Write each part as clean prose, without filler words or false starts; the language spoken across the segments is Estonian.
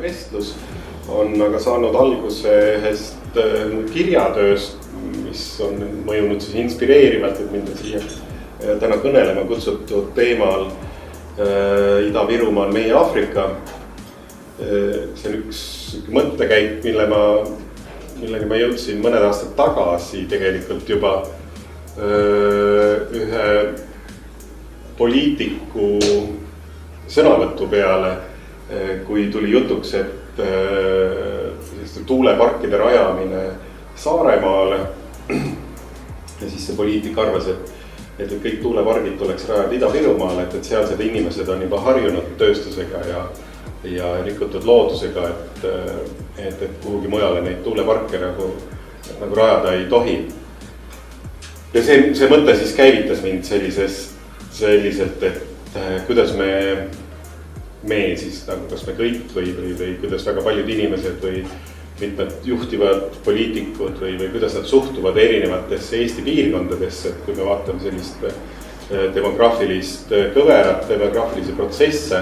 vestlus on aga saanud alguse ühest kirjatööst, mis on mõjunud siis inspireerivalt, et mind on siia täna kõnelema kutsutud teemal Ida-Virumaa on meie Aafrika. See on üks mõttekäik, millega ma jõudsin mõned aastad tagasi tegelikult juba ühe poliitiku sõnavõtu peale, kui tuli jutuks, et tuuleparkide rajamine Saaremaale. Ja siis see poliitik arvas, et kõik tuulepargid tuleks rajada Ida-Virumaale, et sealsed inimesed on juba harjunud tööstusega ja rikutud loodusega, et kuhugi mujale neid tuuleparke nagu rajada ei tohi. Ja see mõte siis käivitas mind selliselt, et kuidas me siis, kas me kõik või kuidas väga paljud inimesed või mitmed juhtivad poliitikud või kuidas nad suhtuvad erinevatesse Eesti piirkondadesse, et kui me vaatame sellist demograafilist kõverat, demograafilisi protsesse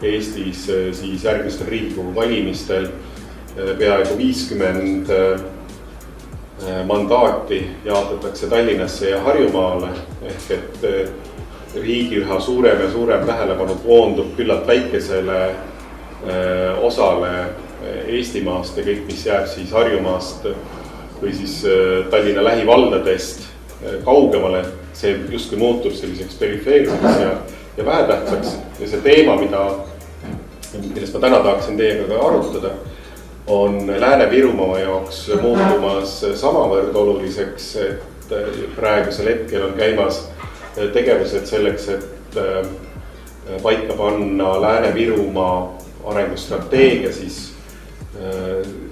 Eestis, siis järgmistel Riigikogu valimistel peaaegu 50 mandaati jaotatakse Tallinnasse ja Harjumaale, ehk et riigi üha suurem ja suurem tähelepanu koondub küllalt väikesele osale Eestimaast ja kõik, mis jääb siis Harjumaast või siis Tallinna lähivaldadest kaugemale, see justkui muutub selliseks perifeerseks ja vähetähtsaks. Ja see teema, millest ma täna tahaksin teiega ka arutada, on Lääne-Virumaa jaoks muutumas samavõrd oluliseks, et praegusel hetkel on käimas tegevused selleks, et paika panna Lääne-Virumaa arengustrateegia siis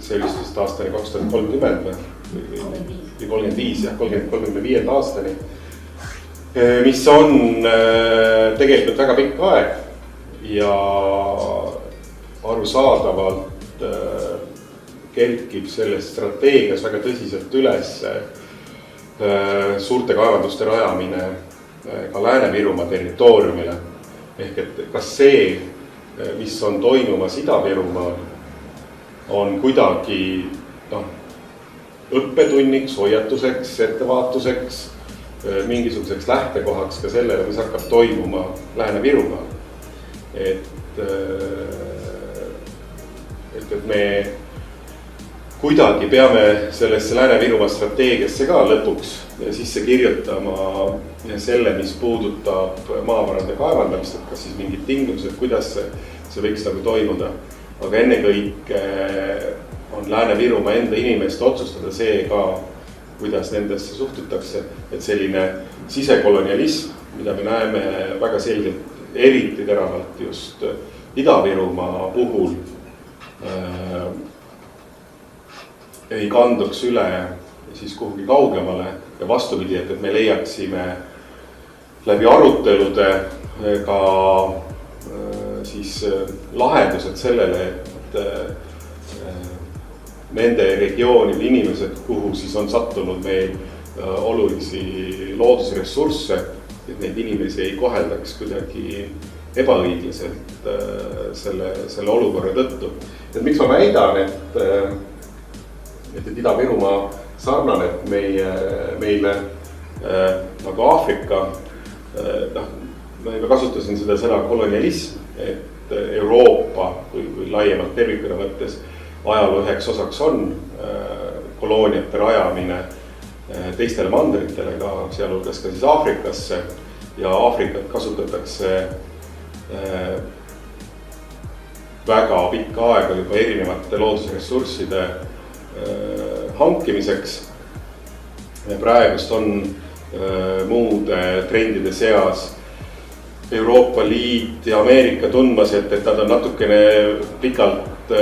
sellisest aastani 2030 või 35 aastani, mis on tegelikult väga pikk aeg ja arusaadavalt kerkib selles strateegias väga tõsiselt üles suurte kaevanduste rajamine ka Lääne-Virumaa territooriumile. Ehk et kas see, mis on toimumas Ida-Virumaal, on kuidagi õppetunniks, hoiatuseks, ettevaatuseks, mingisuguseks lähtekohaks ka sellele, mis hakkab toimuma Lääne-Virumaal. Et me kuidagi peame sellesse Lääne-Virumaa strateegiasse ka lõpuks sisse kirjutama selle, mis puudutab maavarade kaevandamist, et kas siis mingid tingimused, kuidas see võiks nagu toimuda. Aga ennekõike on Lääne-Virumaa enda inimeste otsustada see ka, kuidas nendesse suhtutakse, et selline sisekolonialism, mida me näeme väga selgelt, eriti teravalt just Ida-Virumaa puhul, ei kanduks üle siis kuhugi kaugemale ja vastupidi, et me leiaksime läbi arutelude ka siis lahendused sellele, et nende regioonide inimesed, kuhu siis on sattunud meil olulisi loodusressursse, et neid inimesi ei koheldaks kuidagi ebaõiglaselt selle olukorra tõttu. Et miks ma väidan, et Ida-Virumaa sarnaneb meile nagu Aafrika, ma juba kasutasin seda sõna kolonialism, et Euroopa kui laiemalt tervikuna mõttes ajaloo üheks osaks on kolooniate rajamine teistele mandritele, ka sealhulgas ka siis Aafrikasse, ja Aafrikat kasutatakse väga pikka aega juba erinevate loodusressursside hankimiseks. Praegust on muude trendide seas Euroopa Liit ja Ameerika tundmas, et nad on natukene pikalt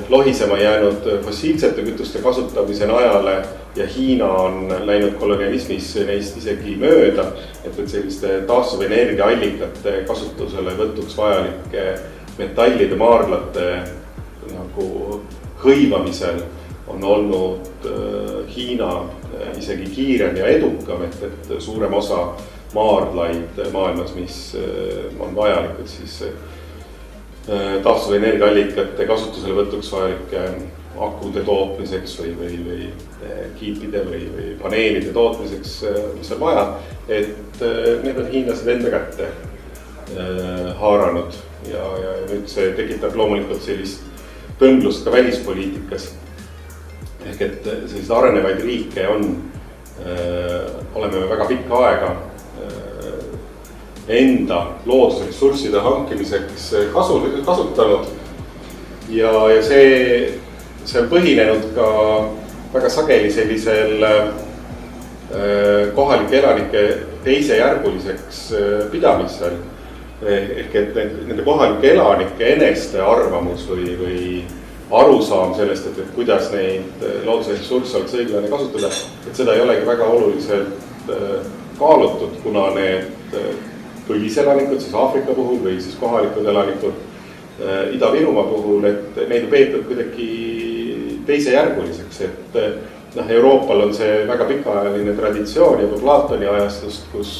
lohisema jäänud fossiilsete kütuste kasutamise najale ja Hiina on läinud kolonialismis neist isegi mööda, et selliste taastuvenergia allikate kasutusele võtuks vajalike metallide maardlate nagu hõivamisel on olnud Hiina isegi kiirem ja edukam, et suurem osa maardlaid maailmas, mis on vajalikud siis taastuva energiaallikate kasutuselevõtuks vajalike akude tootmiseks või kiipide või paneelide tootmiseks, mis on vaja, et need on hiinlased enda kätte haaranud ja nüüd see tekitab loomulikult sellist tõmblust ka välispoliitikas. Ehk et sellised arenevaid riike oleme väga pikka aega enda loodusressursside hankimiseks kasutanud ja see on põhinenud ka väga sageli sellisel kohalike elanike teisejärguliseks pidamisel. Ehk et nende kohalike elanike eneste arvamus või arusaam sellest, et kuidas neid loodusressursse oleks õiglane kasutada, et seda ei olegi väga oluliselt kaalutud, kuna need põliselanikud siis Aafrika puhul või siis kohalikud elanikud Ida-Virumaa puhul, et neid peetud kuidagi teisejärguliseks, et Euroopal on see väga pikaajaline traditsioon juba Platoni ajastust, kus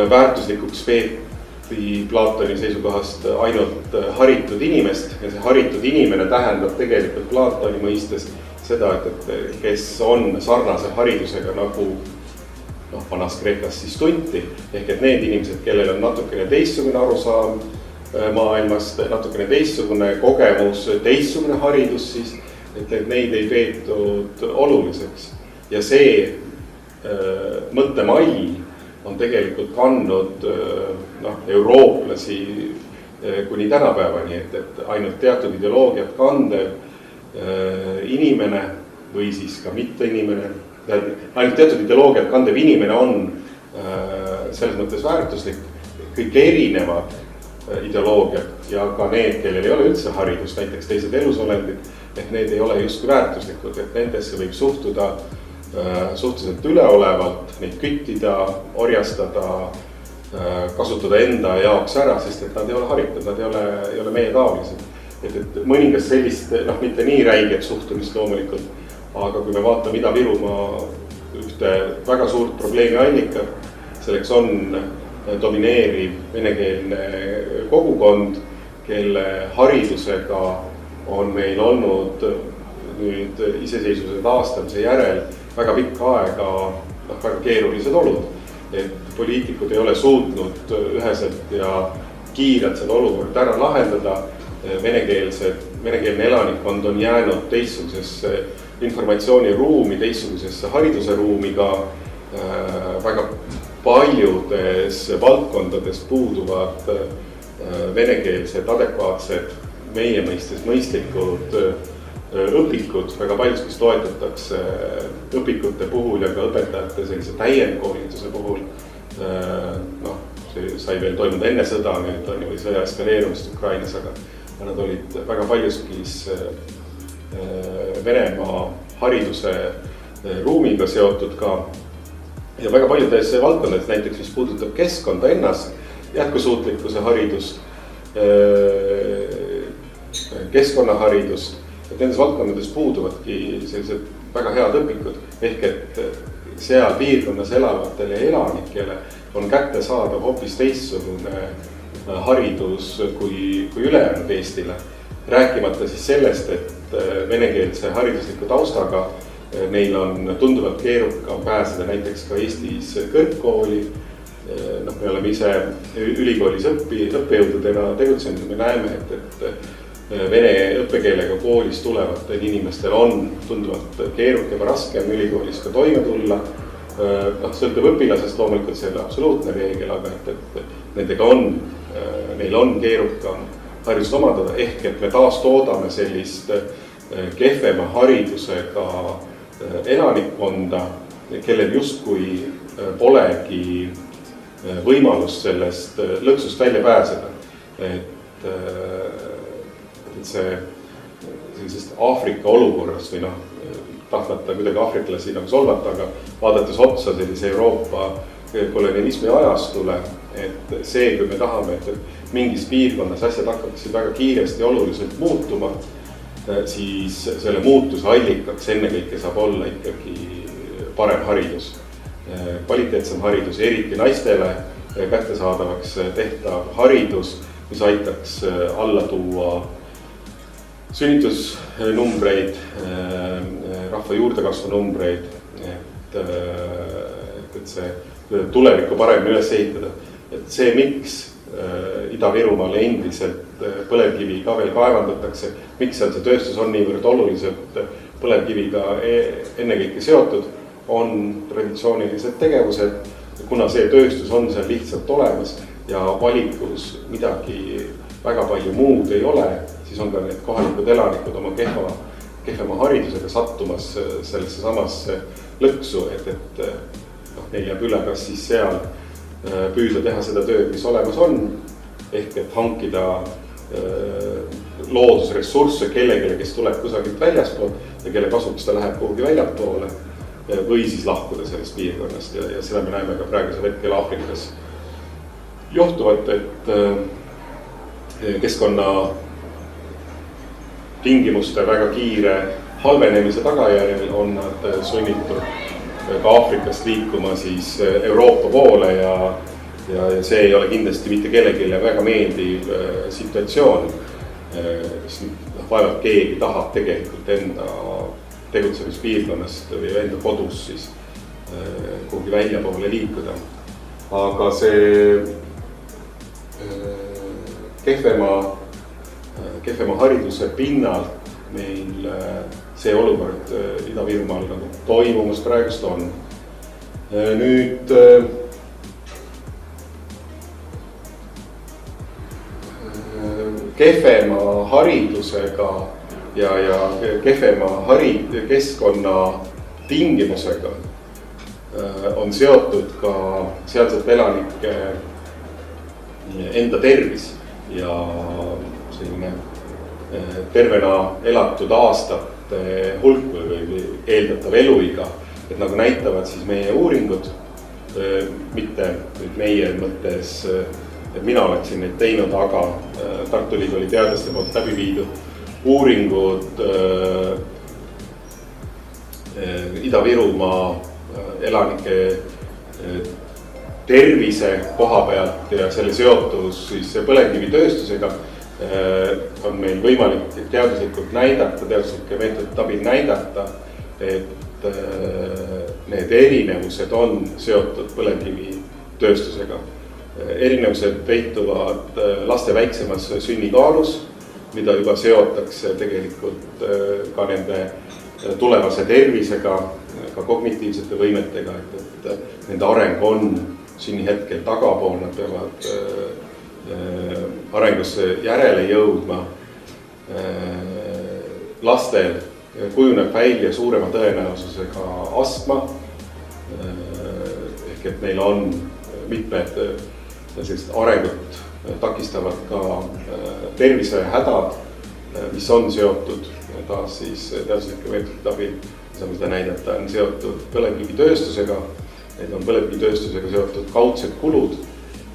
väärtuslikuks peeti Platoni seisukohast ainult haritud inimest ja see haritud inimene tähendab tegelikult Platoni mõistes seda, et kes on sarnase haridusega nagu vanas Kreekas siis tunti, ehk et need inimesed, kellel on natukene teistsugune arusaam maailmast, natukene teistsugune kogemus, teistsugune haridus siis, et neid ei peetud oluliseks ja see mõttemall on tegelikult kandnud eurooplasi kuni tänapäevani, et ainult teatud ideoloogiat kandev inimene või siis ka mitte inimene, ainult teatud ideoloogiat kandev inimene on selles mõttes väärtuslik, kõik erinevad ideoloogiad ja ka need, kellel ei ole üldse haridust, näiteks teised elusolendid, et need ei ole justkui väärtuslikud, et nendesse võib suhtuda suhteliselt üleolevalt, neid küttida, orjastada, kasutada enda jaoks ära, sest et nad ei ole haritud, nad ei ole meie taolised. Et mõningast sellist, mitte nii räiget suhtumist loomulikult, aga kui me vaatame Ida-Virumaa ühte väga suurt probleemi allikat, selleks on domineeriv venekeelne kogukond, kelle haridusega on meil olnud nüüd iseseisvuse taastamise järel väga pikka aega väga keerulised olud, et poliitikud ei ole suutnud üheselt ja kiirelt seda olukorda ära lahendada. Venekeelne elanikkond on jäänud teistsugusesse informatsiooniruumi, teistsugusesse hariduse ruumi ka väga paljudes valdkondades puuduvad venekeelsed, adekvaatsed, meie mõistes mõistlikud õpikud, väga paljuskis toetatakse õpikute puhul ja ka õpetajate sellise täiendkoolituse puhul. See sai veel toimuda enne sõda, nüüd on ju sõja eskaleerumist Ukrainas, aga nad olid väga paljuskis Venemaa hariduse ruumiga seotud ka. Ja väga paljudes valdkondades, näiteks mis puudutab keskkonda ennast, jätkusuutlikkuse haridust, keskkonnaharidust, et nendes valdkondades puuduvadki sellised väga head õpikud, ehk et seal piirkonnas elavatele elanikele on kätte saadav hoopis teistsugune haridus kui ülejäänud Eestile. Rääkimata siis sellest, et venekeelse haridusliku taustaga neil on tunduvalt keerukam pääseda näiteks ka Eestis kõrgkooli. Me oleme ise ülikoolis õppejõududena tegutsenud, me näeme, et vene õppekeelega koolis tulevatel inimestel on tunduvalt keerukam ja raskem ülikoolis ka toime tulla. Sõltub õpilasest loomulikult see absoluutne reegel, aga et neil on keerukam haridust omandada, ehk et me taas toodame sellist kehvema haridusega elanikkonda, kellel justkui polegi võimalust sellest lõksust välja pääseda. Et see sellisest Aafrika olukorrast või tahtmata kuidagi aafriklasi nagu solvata, aga vaadates otsa sellise Euroopa kolonialismi ajastule, et see, kui me tahame, et mingis piirkonnas asjad hakkaksid väga kiiresti oluliselt muutuma, siis selle muutuse allikaks ennekõike saab olla ikkagi parem haridus. Kvaliteetsem haridus, eriti naistele kättesaadavaks tehtav haridus mis aitaks alla tuua sünnitusnumbreid, rahva juurdekasvu numbreid, et see tulevikku paremini üles ehitada. Et see, miks Ida-Virumaal endiselt põlevkivi ka veel kaevandatakse, miks seal see tööstus on niivõrd oluliselt põlevkiviga ennekõike seotud, on traditsioonilised tegevused, kuna see tööstus on seal lihtsalt olemas ja valikus midagi väga palju muud ei ole, siis on ka need kohalikud elanikud oma kehvema haridusega sattumas sellesse samasse lõksu, et neil jääb üle kas siis seal püüda teha seda tööd, mis olemas on, ehk et hankida loodusressursse kellegile, kes tuleb kusagilt väljaspool ja kelle kasuks ta läheb kuhugi väljapoole või siis lahkuda sellest piirkonnast ja seda me näeme ka praegusel hetkel Aafrikas johtuvalt, et keskkonna tingimuste väga kiire halvenemise tagajärjel on nad sunnitud ka Aafrikast liikuma siis Euroopa poole ja see ei ole kindlasti mitte kellelegi väga meeldiv situatsioon. Vaevalt keegi tahab tegelikult enda tegutsemispiirkonnast või enda kodus siis kuhugi välja poole liikuda. Aga see kehvema hariduse pinnalt meil see olukord Ida-Virumaal nagu toimumas praegust on. Nüüd kehvema haridusega ja kehvema keskkonna tingimusega on seotud ka sealsete elanike enda tervis ja selline tervena elatud aastate hulk või eeldatav eluiga, et nagu näitavad siis meie uuringud, mitte meie mõttes, et mina oleksin neid teinud, aga Tartu Ülikooli teadlaste poolt läbi viidud uuringud Ida-Virumaa elanike tervise koha pealt ja selle seotus siis põlevkivitööstusega on meil võimalik teaduslikult näidata, teaduslike meetodite abil näidata, et need erinevused on seotud põlevkivitööstusega. Erinevused peituvad laste väiksemas sünnikaalus, mida juba seotakse tegelikult ka nende tulevase tervisega, ka kognitiivsete võimetega, et nende areng on sünnihetkel tagapool, nad peavad arengusse järele jõudma. Lastel kujuneb välja suurema tõenäosusega astma, ehk et neil on mitmed sellised arengut takistavad ka tervisehädad, mis on seotud taas siis teaduslike meetodite abil, saame seda näidata, on seotud põlevkivitööstusega, need on põlevkivitööstusega seotud kaudsed kulud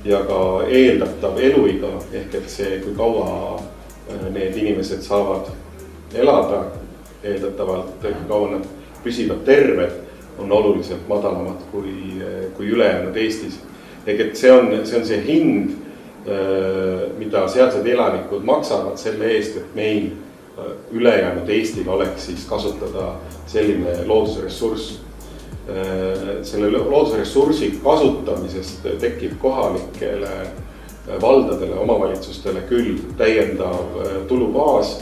ja ka eeldatav eluiga, ehk et see, kui kaua need inimesed saavad elada, eeldatavalt, kui kaua nad püsivad terved, on oluliselt madalamad kui ülejäänud Eestis. Ehk et see on see hind, mida sealsed elanikud maksavad selle eest, et meil ülejäänud Eestil oleks siis kasutada selline loodusressurss. Selle loodusressursi kasutamisest tekib kohalikele valdadele, omavalitsustele küll täiendav tulubaas.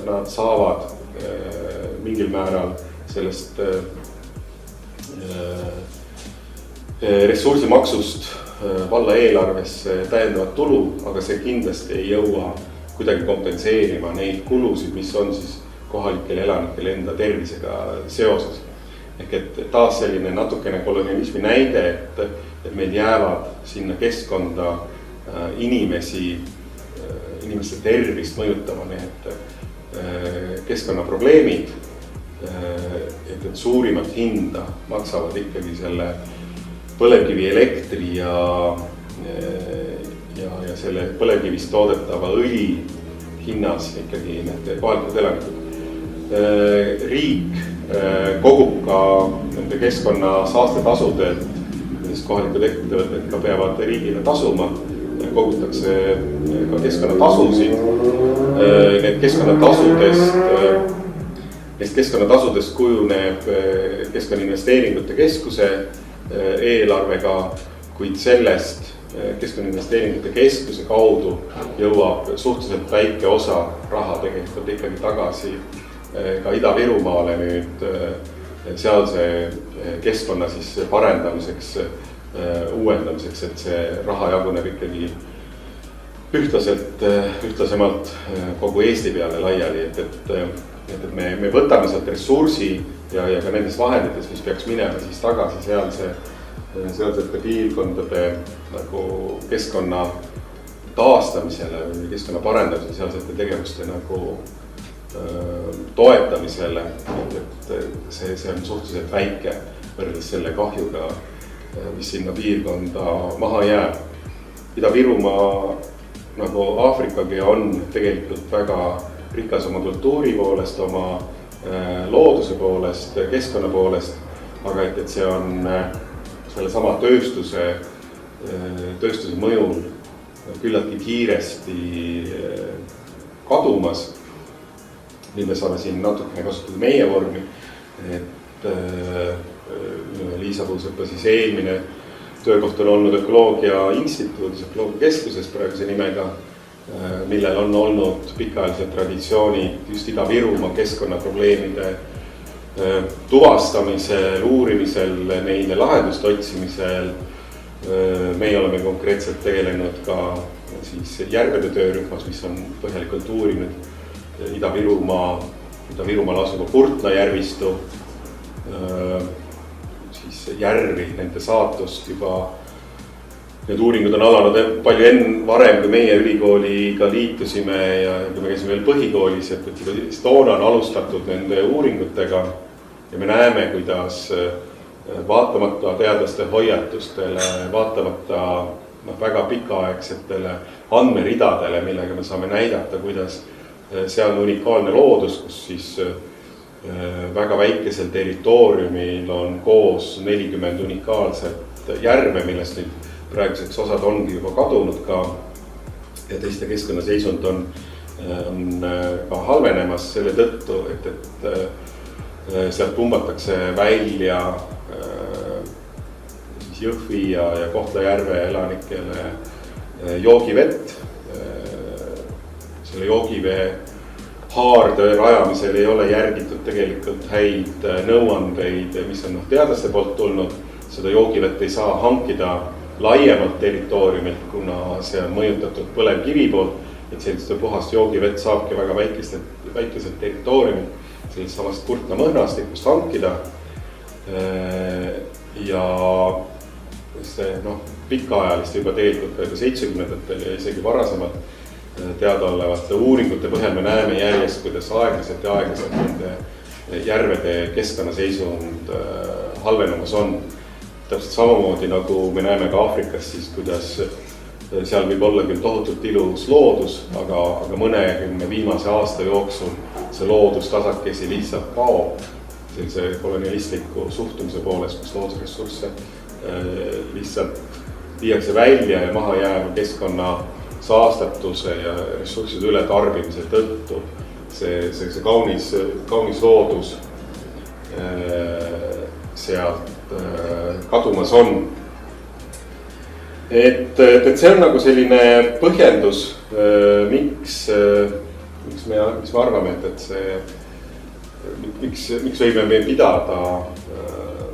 Nad saavad mingil määral sellest ressursimaksust valla eelarvesse täiendavat tulu, aga see kindlasti ei jõua kuidagi kompenseerima neid kulusid, mis on siis kohalikel elanikel enda tervisega seoses. Ehk et taas selline natukene kolonialismi näide, et meil jäävad sinna keskkonda inimeste tervist mõjutama need keskkonnaprobleemid, et suurimat hinda maksavad ikkagi selle põlevkivielektri ja selle põlevkivist toodetava õli hinnas ikkagi need kohalikud elanikud. Riik kogub ka nende keskkonna saastetasudelt, mis kohalikud ettevõtted ka peavad riigile tasuma, kogutakse ka keskkonnatasusid. Neist keskkonnatasudest kujuneb Keskkonnainvesteeringute Keskuse eelarvega, kuid sellest Keskkonnainvesteeringute Keskuse kaudu jõuab suhteliselt väike osa raha tegelikult ikkagi tagasi ka Ida-Virumaale nüüd sealse keskkonna siis parendamiseks, uuendamiseks, et see raha jaguneb ikkagi ühtlasemalt kogu Eesti peale laiali, et me võtame sealt ressursi ja ka nendest vahenditest, mis peaks minema siis tagasi sealsete piirkondade nagu keskkonna taastamisele või keskkonna parendamisele, sealsete tegevuste nagu toetamisele, et see on suhteliselt väike võrreldes selle kahjuga, mis sinna piirkonda maha jääb. Ida-Virumaa nagu Aafrikagi on tegelikult väga rikas oma kultuuri poolest, oma looduse poolest, keskkonna poolest, aga et see on selle sama tööstuse mõjul küllaltki kiiresti kadumas. Nüüd me saame siin natukene kasutada meie vormi, et Liisa Puusepa siis eelmine töökoht on olnud Ökoloogia Instituudis, Ökoloogia Keskuses praeguse nimega, millel on olnud pikaajalised traditsioonid just Ida-Virumaa keskkonnaprobleemide tuvastamisel, uurimisel, neile lahenduste otsimisel. Meie oleme konkreetselt tegelenud ka siis järvede töörühmas, mis on põhjalikult uurinud Ida-Virumaal asuva Kurtla järvistu, siis järvi, nende saatust juba. Need uuringud on alanud palju varem, kui meie ülikooliga liitusime ja kui me käisime veel põhikoolis, et toona on alustatud nende uuringutega ja me näeme, kuidas vaatamata teadlaste hoiatustele, vaatamata väga pikaaegsetele andmeridadele, millega me saame näidata, kuidas see on unikaalne loodus, kus siis väga väikesel territooriumil on koos 40 unikaalset järve, millest nüüd praeguseks osad ongi juba kadunud ka ja teiste keskkonnaseisund on ka halvenemas selle tõttu, et sealt pumbatakse välja siis Jõhvi ja Kohtla-Järve elanikele joogivett. Selle joogivee haarde rajamisel ei ole järgitud tegelikult häid nõuandeid, mis on teadlaste poolt tulnud. Seda joogivett ei saa hankida laiemalt territooriumilt, kuna see on mõjutatud põlevkivi poolt, et sellist puhast joogivett saabki väga väikeselt territooriumilt, sellest samast Kurtla mõhnastikust hankida. Ja see pikaajalist juba tegelikult 70-ndatel ja isegi varasemalt teadaolevate uuringute põhjal me näeme järjest, kuidas aeglaselt nende järvede keskkonnaseisund halvenemas on. Täpselt samamoodi nagu me näeme ka Aafrikas, siis kuidas seal võib olla küll tohutult ilus loodus, aga mõnekümne viimase aasta jooksul see loodus tasakesi lihtsalt kaob sellise kolonialistliku suhtumise poolest, kus loodusressursse lihtsalt viiakse välja ja maha jääva keskkonna saastatuse ja ressursside üle tarbimise tõttu see kaunis loodus sealt kadumas on. Et see on nagu selline põhjendus, miks me arvame, et see, miks võime me pidada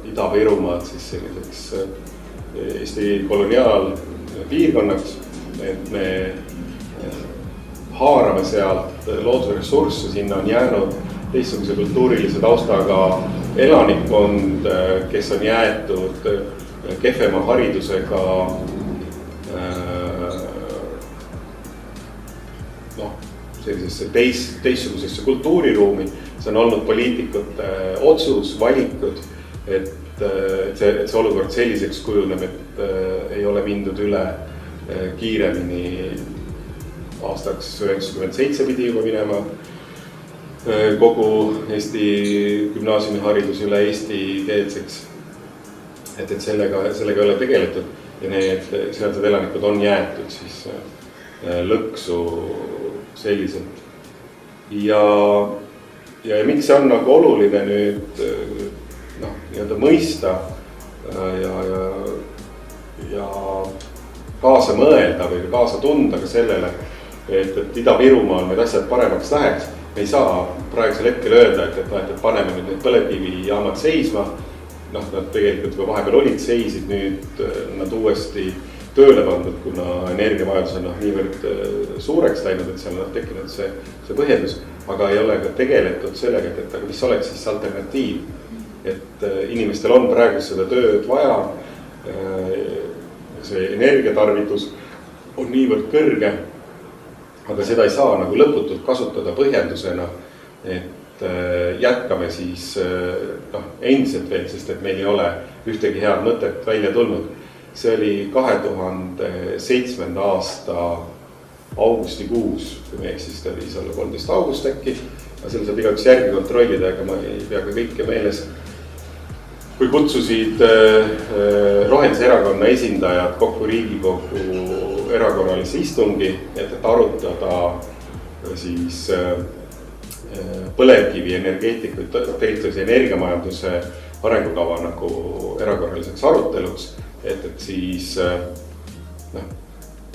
Ida-Virumaad siis selliseks Eesti koloniaalpiirkonnaks, et me haarame sealt loodusressursse, sinna on jäänud teistsuguse kultuurilise taustaga elanikkond, kes on jäetud kehvema haridusega sellisesse teistsugusesse kultuuriruumi. See on olnud poliitikute otsus, valikud, et see olukord selliseks kujuneb, et ei ole mindud üle kiiremini. Aastaks 97 pidi juba minema kogu Eesti gümnaasiumiharidus üle Eesti keelseks. Et sellega ei ole tegeletud. ja need sealsed elanikud on jäetud siis lõksu selliselt. Ja miks see on nagu oluline nüüd nii-öelda mõista ja kaasa mõelda või kaasa tunda ka sellele, et Ida-Virumaal need asjad paremaks läheks. Me ei saa praegusel hetkel öelda, et paneme nüüd need põlevkivijaamad seisma. Nad tegelikult juba vahepeal olid seisid, nüüd nad uuesti tööle pandud, kuna energiavajadus on niivõrd suureks läinud, et seal on tekkinud see põhjendus. Aga ei ole ka tegeletud sellega, et mis oleks siis alternatiiv. Et inimestel on praegu seda tööd vaja, see energiatarvitus on niivõrd kõrge, aga seda ei saa nagu lõputult kasutada põhjendusena, et jätkame siis endiselt veel, sest et meil ei ole ühtegi head mõtet välja tulnud. See oli 2007. aasta augustikuus, kui me eksist, oli seal 13. august äkki, aga selle saab igaüks järgi kontrollida, aga ma ei pea ka kõike meeles. Kui kutsusid Rohelise erakonna esindajad kokku Riigikogu erakorralise istungi, et arutada siis põlevkivi energeetikud, tegelikult energiamajanduse arengukava nagu erakorraliseks aruteluks, et siis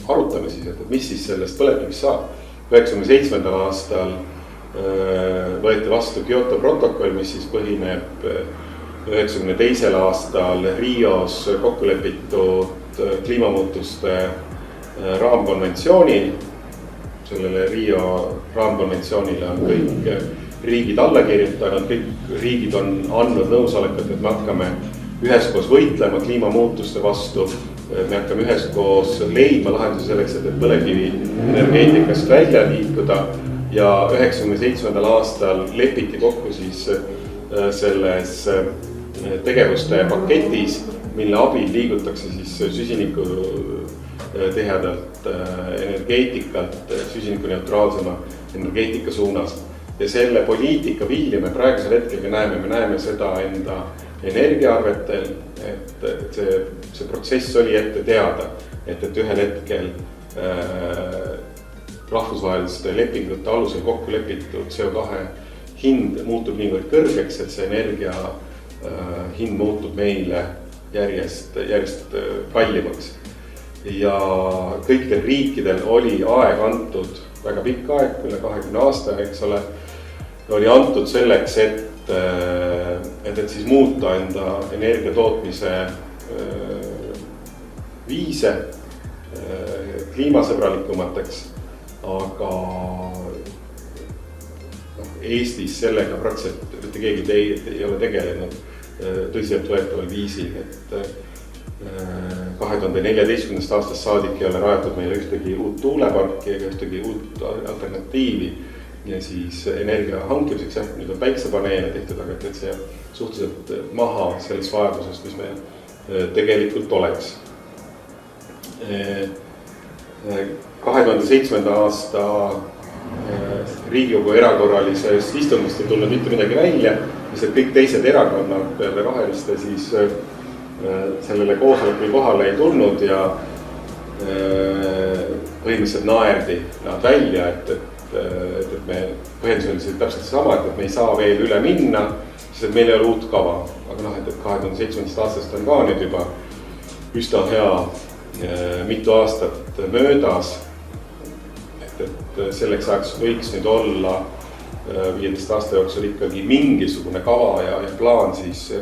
arutame siis, et mis siis sellest põlevkivist saab. 1997. aastal võeti vastu Kyoto protokoll, mis siis põhineb 1992. aastal Rios kokku lepitud kliimamuutuste raamkonventsioonil. Sellele Rio raamkonventsioonile on kõik riigid alla kirjutanud, kõik riigid on andnud nõusolekut, et me hakkame üheskoos võitlema kliimamuutuste vastu. Me hakkame üheskoos leidma lahendusi selleks, et põlevkivi energeetikast välja liikuda ja 1997. aastal lepiti kokku siis selles tegevuste paketis, mille abil liigutakse siis süsiniku tihedalt energeetikalt süsinikuneutraalsema energeetika suunas. Ja selle poliitika vilja me praegusel hetkel näeme seda enda energiaarvetel, et see protsess oli ette teada, et ühel hetkel rahvusvaheliste lepingute alusel kokku lepitud CO2 hind muutub niivõrd kõrgeks, et see energia hind muutub meile järjest kallimaks. Ja kõikidel riikidel oli aeg antud, väga pikk aeg, üle 20 aasta, eks ole, oli antud selleks, et siis muuta enda energiatootmise viise kliimasõbralikumateks, aga Eestis sellega praktiliselt mitte keegi ei ole tegelenud tõsiselt võetaval viisil, et 2014. aastast saadik ei ole rajatud meile ühtegi uut tuuleparki ega ühtegi uut alternatiivi ja siis energia hankimiseks, nüüd on päiksepaneele tehtud, aga et see suhteliselt maha sellest vajadusest, mis meil tegelikult oleks. 2007. aasta Riigikogu erakorralisest istungist ei tulnud mitte midagi välja, mis kõik teised erakonnad peale Roheliste siis sellele koosolekul kohale ei tulnud ja põhimõtteliselt naerdi nad välja, et me põhjendusel täpselt sama, et me ei saa veel üle minna, sest meil ei ole uut kava. Aga et 2007. aastast on ka nüüd juba üsna hea mitu aastat möödas, et selleks ajaks võiks nüüd olla 15 aasta jooksul ikkagi mingisugune kava ja plaan siis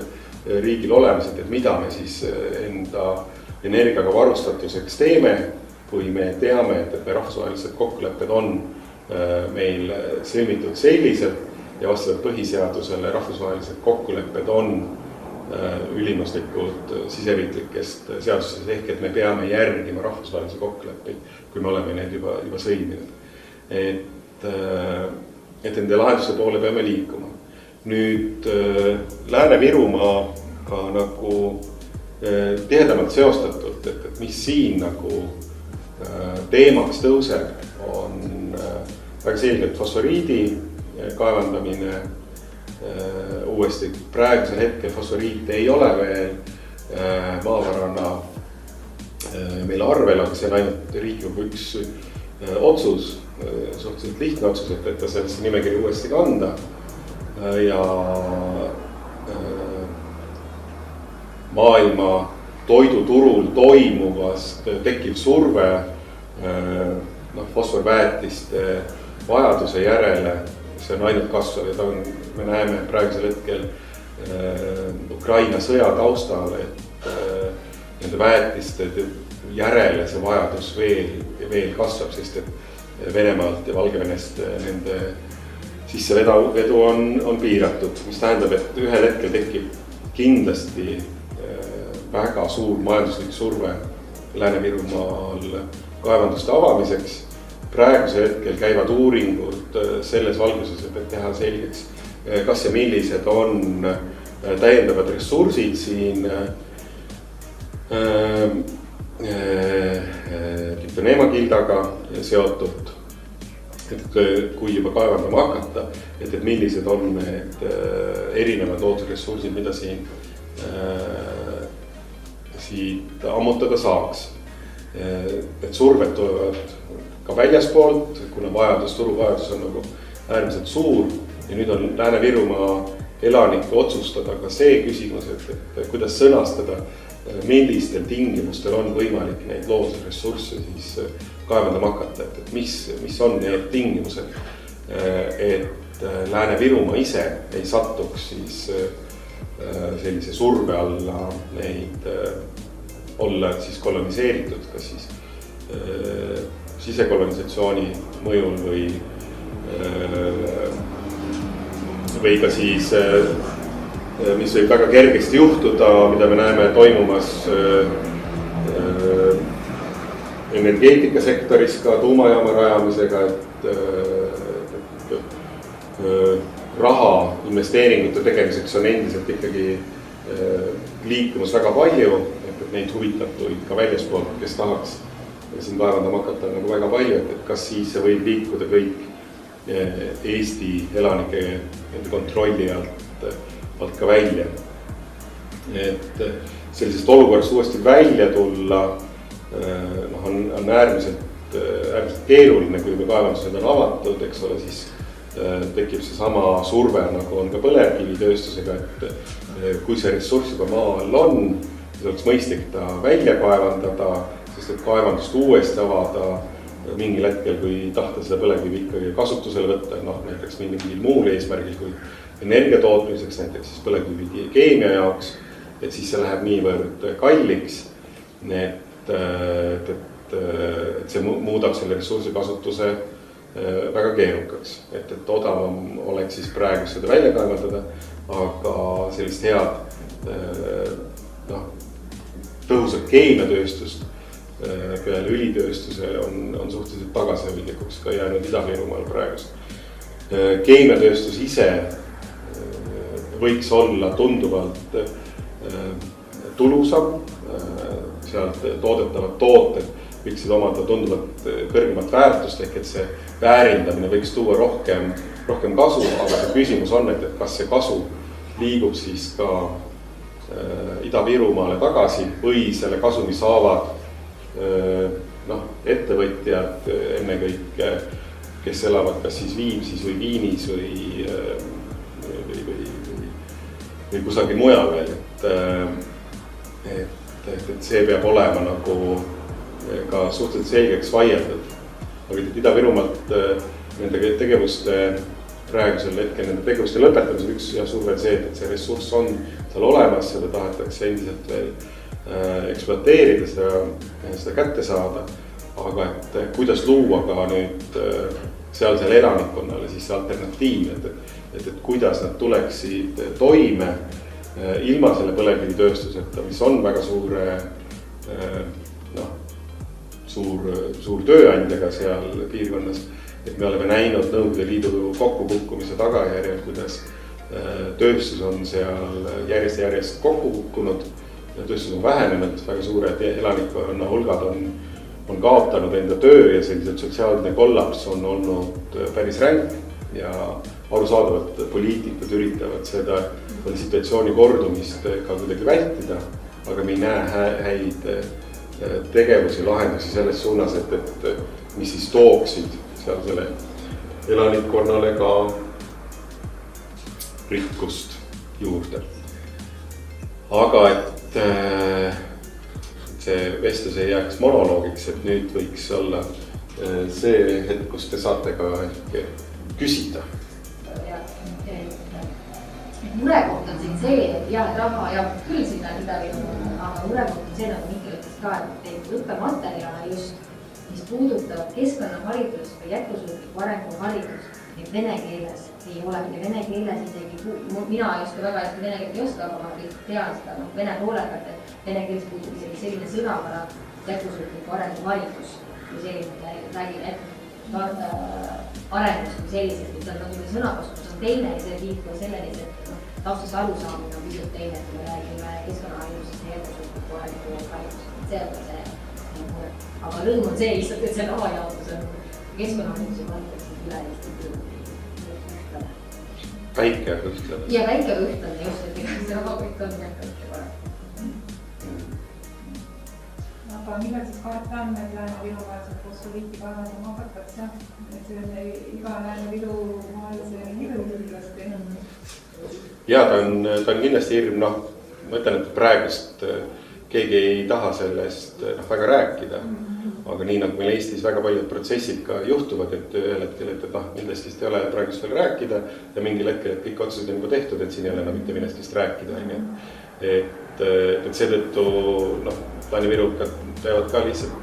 riigil olemas, et mida me siis enda energiaga varustatuseks teeme, kui me teame, et me rahvusvahelised kokkulepped on meil sõlmitud selliselt ja vastavalt põhiseadusele rahvusvahelised kokkulepped on ülimuslikud siseriiklikest seadusest ehk, et me peame järgima rahvusvahelisi kokkuleppeid, kui me oleme neid juba sõlminud. Et nende lahenduste poole peame liikuma. Nüüd Lääne-Virumaaga nagu tihedamalt seostatult, et mis siin nagu teemaks tõuseb, on väga selgelt fosforiidi kaevandamine uuesti. Praegusel hetkel fosforiit ei ole veel maavarana meil arvel, aga see on ainult Riigikogu üks otsus, suhteliselt lihtne otsus, et ta sellesse nimekirja uuesti kanda ja maailma toiduturul toimuvast tekkiv surve fosforväetiste vajaduse järele, see on ainult kasvav ja me näeme praegusel hetkel Ukraina sõja taustal, et nende väetiste järele see vajadus veel kasvab, sest et Venemaalt ja Valgevenest nende sissevedu on piiratud, mis tähendab, et ühel hetkel tekib kindlasti väga suur majanduslik surve Lääne-Virumaal kaevanduste avamiseks. Praegusel hetkel käivad uuringud selles valguses, et teha selgeks, kas ja millised on täiendavad ressursid siin Pitoneema-kildaga seotud, et kui juba kaevandama hakata, et millised on need erinevad loodusressursid, mida siit ammutada saaks. Et surved tulevad ka väljaspoolt, kuna turuvajadus on nagu äärmiselt suur ja nüüd on Lääne-Virumaa elanikku otsustada ka see küsimus, et kuidas sõnastada, millistel tingimustel on võimalik neid loodusressursse siis kaevandama hakata, et mis on need tingimused, et Lääne-Virumaa ise ei satuks siis sellise surve alla neid olla siis koloniseeritud, kas siis sisekolonisatsiooni mõjul või ka siis, mis võib väga kergesti juhtuda, mida me näeme toimumas energeetikasektoris ka tuumajaama rajamisega, et raha investeeringute tegemiseks on endiselt ikkagi liikumus väga palju, et neid huvitatuid ka väljaspool, kes tahaks siin kaevandama hakata nagu väga palju, et kas siis see võib liikuda kõik Eesti elanike kontrolli alt ka välja. Et sellisest olukorrast uuesti välja tulla on äärmiselt keeruline, kui juba kaevandused on avatud, eks ole, siis tekib see sama surve, nagu on ka põlevkivitööstusega, et kui see ressurss juba maa all on, siis oleks mõistlik ta välja kaevandada, sest et kaevandust uuesti avada mingil hetkel, kui tahta seda põlevkivi ikkagi kasutusele võtta, näiteks mingil muul eesmärgil kui energia tootmiseks, näiteks siis põlevkivi keemia jaoks, et siis see läheb niivõrd kalliks, et see muudab selle ressursi kasutuse väga keerukaks, et odavam oleks siis praegu seda välja kaevandada, aga sellist head tõhusat keemiatööstust peale õlitööstuse on suhteliselt tagasihoidlikuks ka jäänud Ida-Virumaal praegust. Keemiatööstus ise võiks olla tunduvalt tulusam, sealt toodetavad tooted võiksid omada tunduvalt kõrgemat väärtust, ehk et see väärindamine võiks tuua rohkem kasu, aga see küsimus on, et kas see kasu liigub siis ka Ida-Virumaale tagasi või selle kasumi saavad ettevõtjad ennekõike, kes elavad kas siis Viimsis või Viinis või kusagil mujal veel, et see peab olema nagu ka suhteliselt selgeks vaieldud. Aga Ida-Virumaalt nende tegevuste praegusel hetkel nende tegevuste lõpetamisel üks surve see, et see ressurss on seal olemas, seda tahetakse endiselt veel ekspluateerida, seda kätte saada, aga et kuidas luua ka nüüd sealsele elanikkonnale siis alternatiiv, et kuidas nad tuleksid toime ilma selle põlevkivitööstuseta, mis on väga suur tööandjaga seal piirkonnas, et me oleme näinud Nõukogude Liidu kokkukukkumise tagajärjel, kuidas tööstus on seal järjest kokku kukkunud, tööstus on vähenenud, väga suured elanikkonna hulgad on kaotanud enda töö ja sellised sotsiaalne kollaps on olnud päris ränk ja arusaadavalt poliitikud üritavad seda situatsiooni kordumist ka kuidagi vältida, aga me ei näe häid tegevusi, lahendusi selles suunas, et mis siis tooksid seal selle elanikkonnale ka rikkust juurde. Aga et see vestlus ei jääks monoloogiks, et nüüd võiks olla see hetk, kus te saate ka küsida. Murekoht on siin see, et jah, raha jääb küll sinna Ida-Virumaale, aga murekoht on see, nagu Mihkel ütles ka, et õppematerjale just, mis puudutab keskkonnaharidust või jätkusuutliku arengu haridust, et vene keeles ei ole ja vene keeles isegi, mina ei oska väga hästi vene keelt ei oska, aga ma kõik tean seda vene poole pealt, et vene keeles puudub isegi selline sõnavara jätkusuutliku arengu haridus või selline räägib arengust kui sellisest, et see on nagu sõnakasutus on teine ja see viib ka selleni, et taustast arusaamine on pisut teine, et me räägime keskkonnaharidusest ja jätkusuutliku arengu haridust, see on ka see mure. Aga rõõm on see lihtsalt, et see rahajaotus on keskkonnahariduse kontekstis üle Eesti ühtlane. Väike ühtlane. Ja väike ühtlane just, et see raha kõik on jätkavalt ja parem. Aga millal siis karta on, et Lääne-Virumaalised fosforiiti kaevandama hakatakse, et see on iga Lääne-Virumaalise hirmüürlasti? Ja ta on kindlasti hirm, ma ütlen, et praegust keegi ei taha sellest väga rääkida, aga nii nagu meil Eestis väga paljud protsessid ka juhtuvad, et ühel hetkel, et millestki ei ole praegust veel rääkida ja mingil hetkel, et kõik otsused on juba tehtud, et siin ei ole mitte millestki rääkida. Et seetõttu Lääne-Virukad peavad ka lihtsalt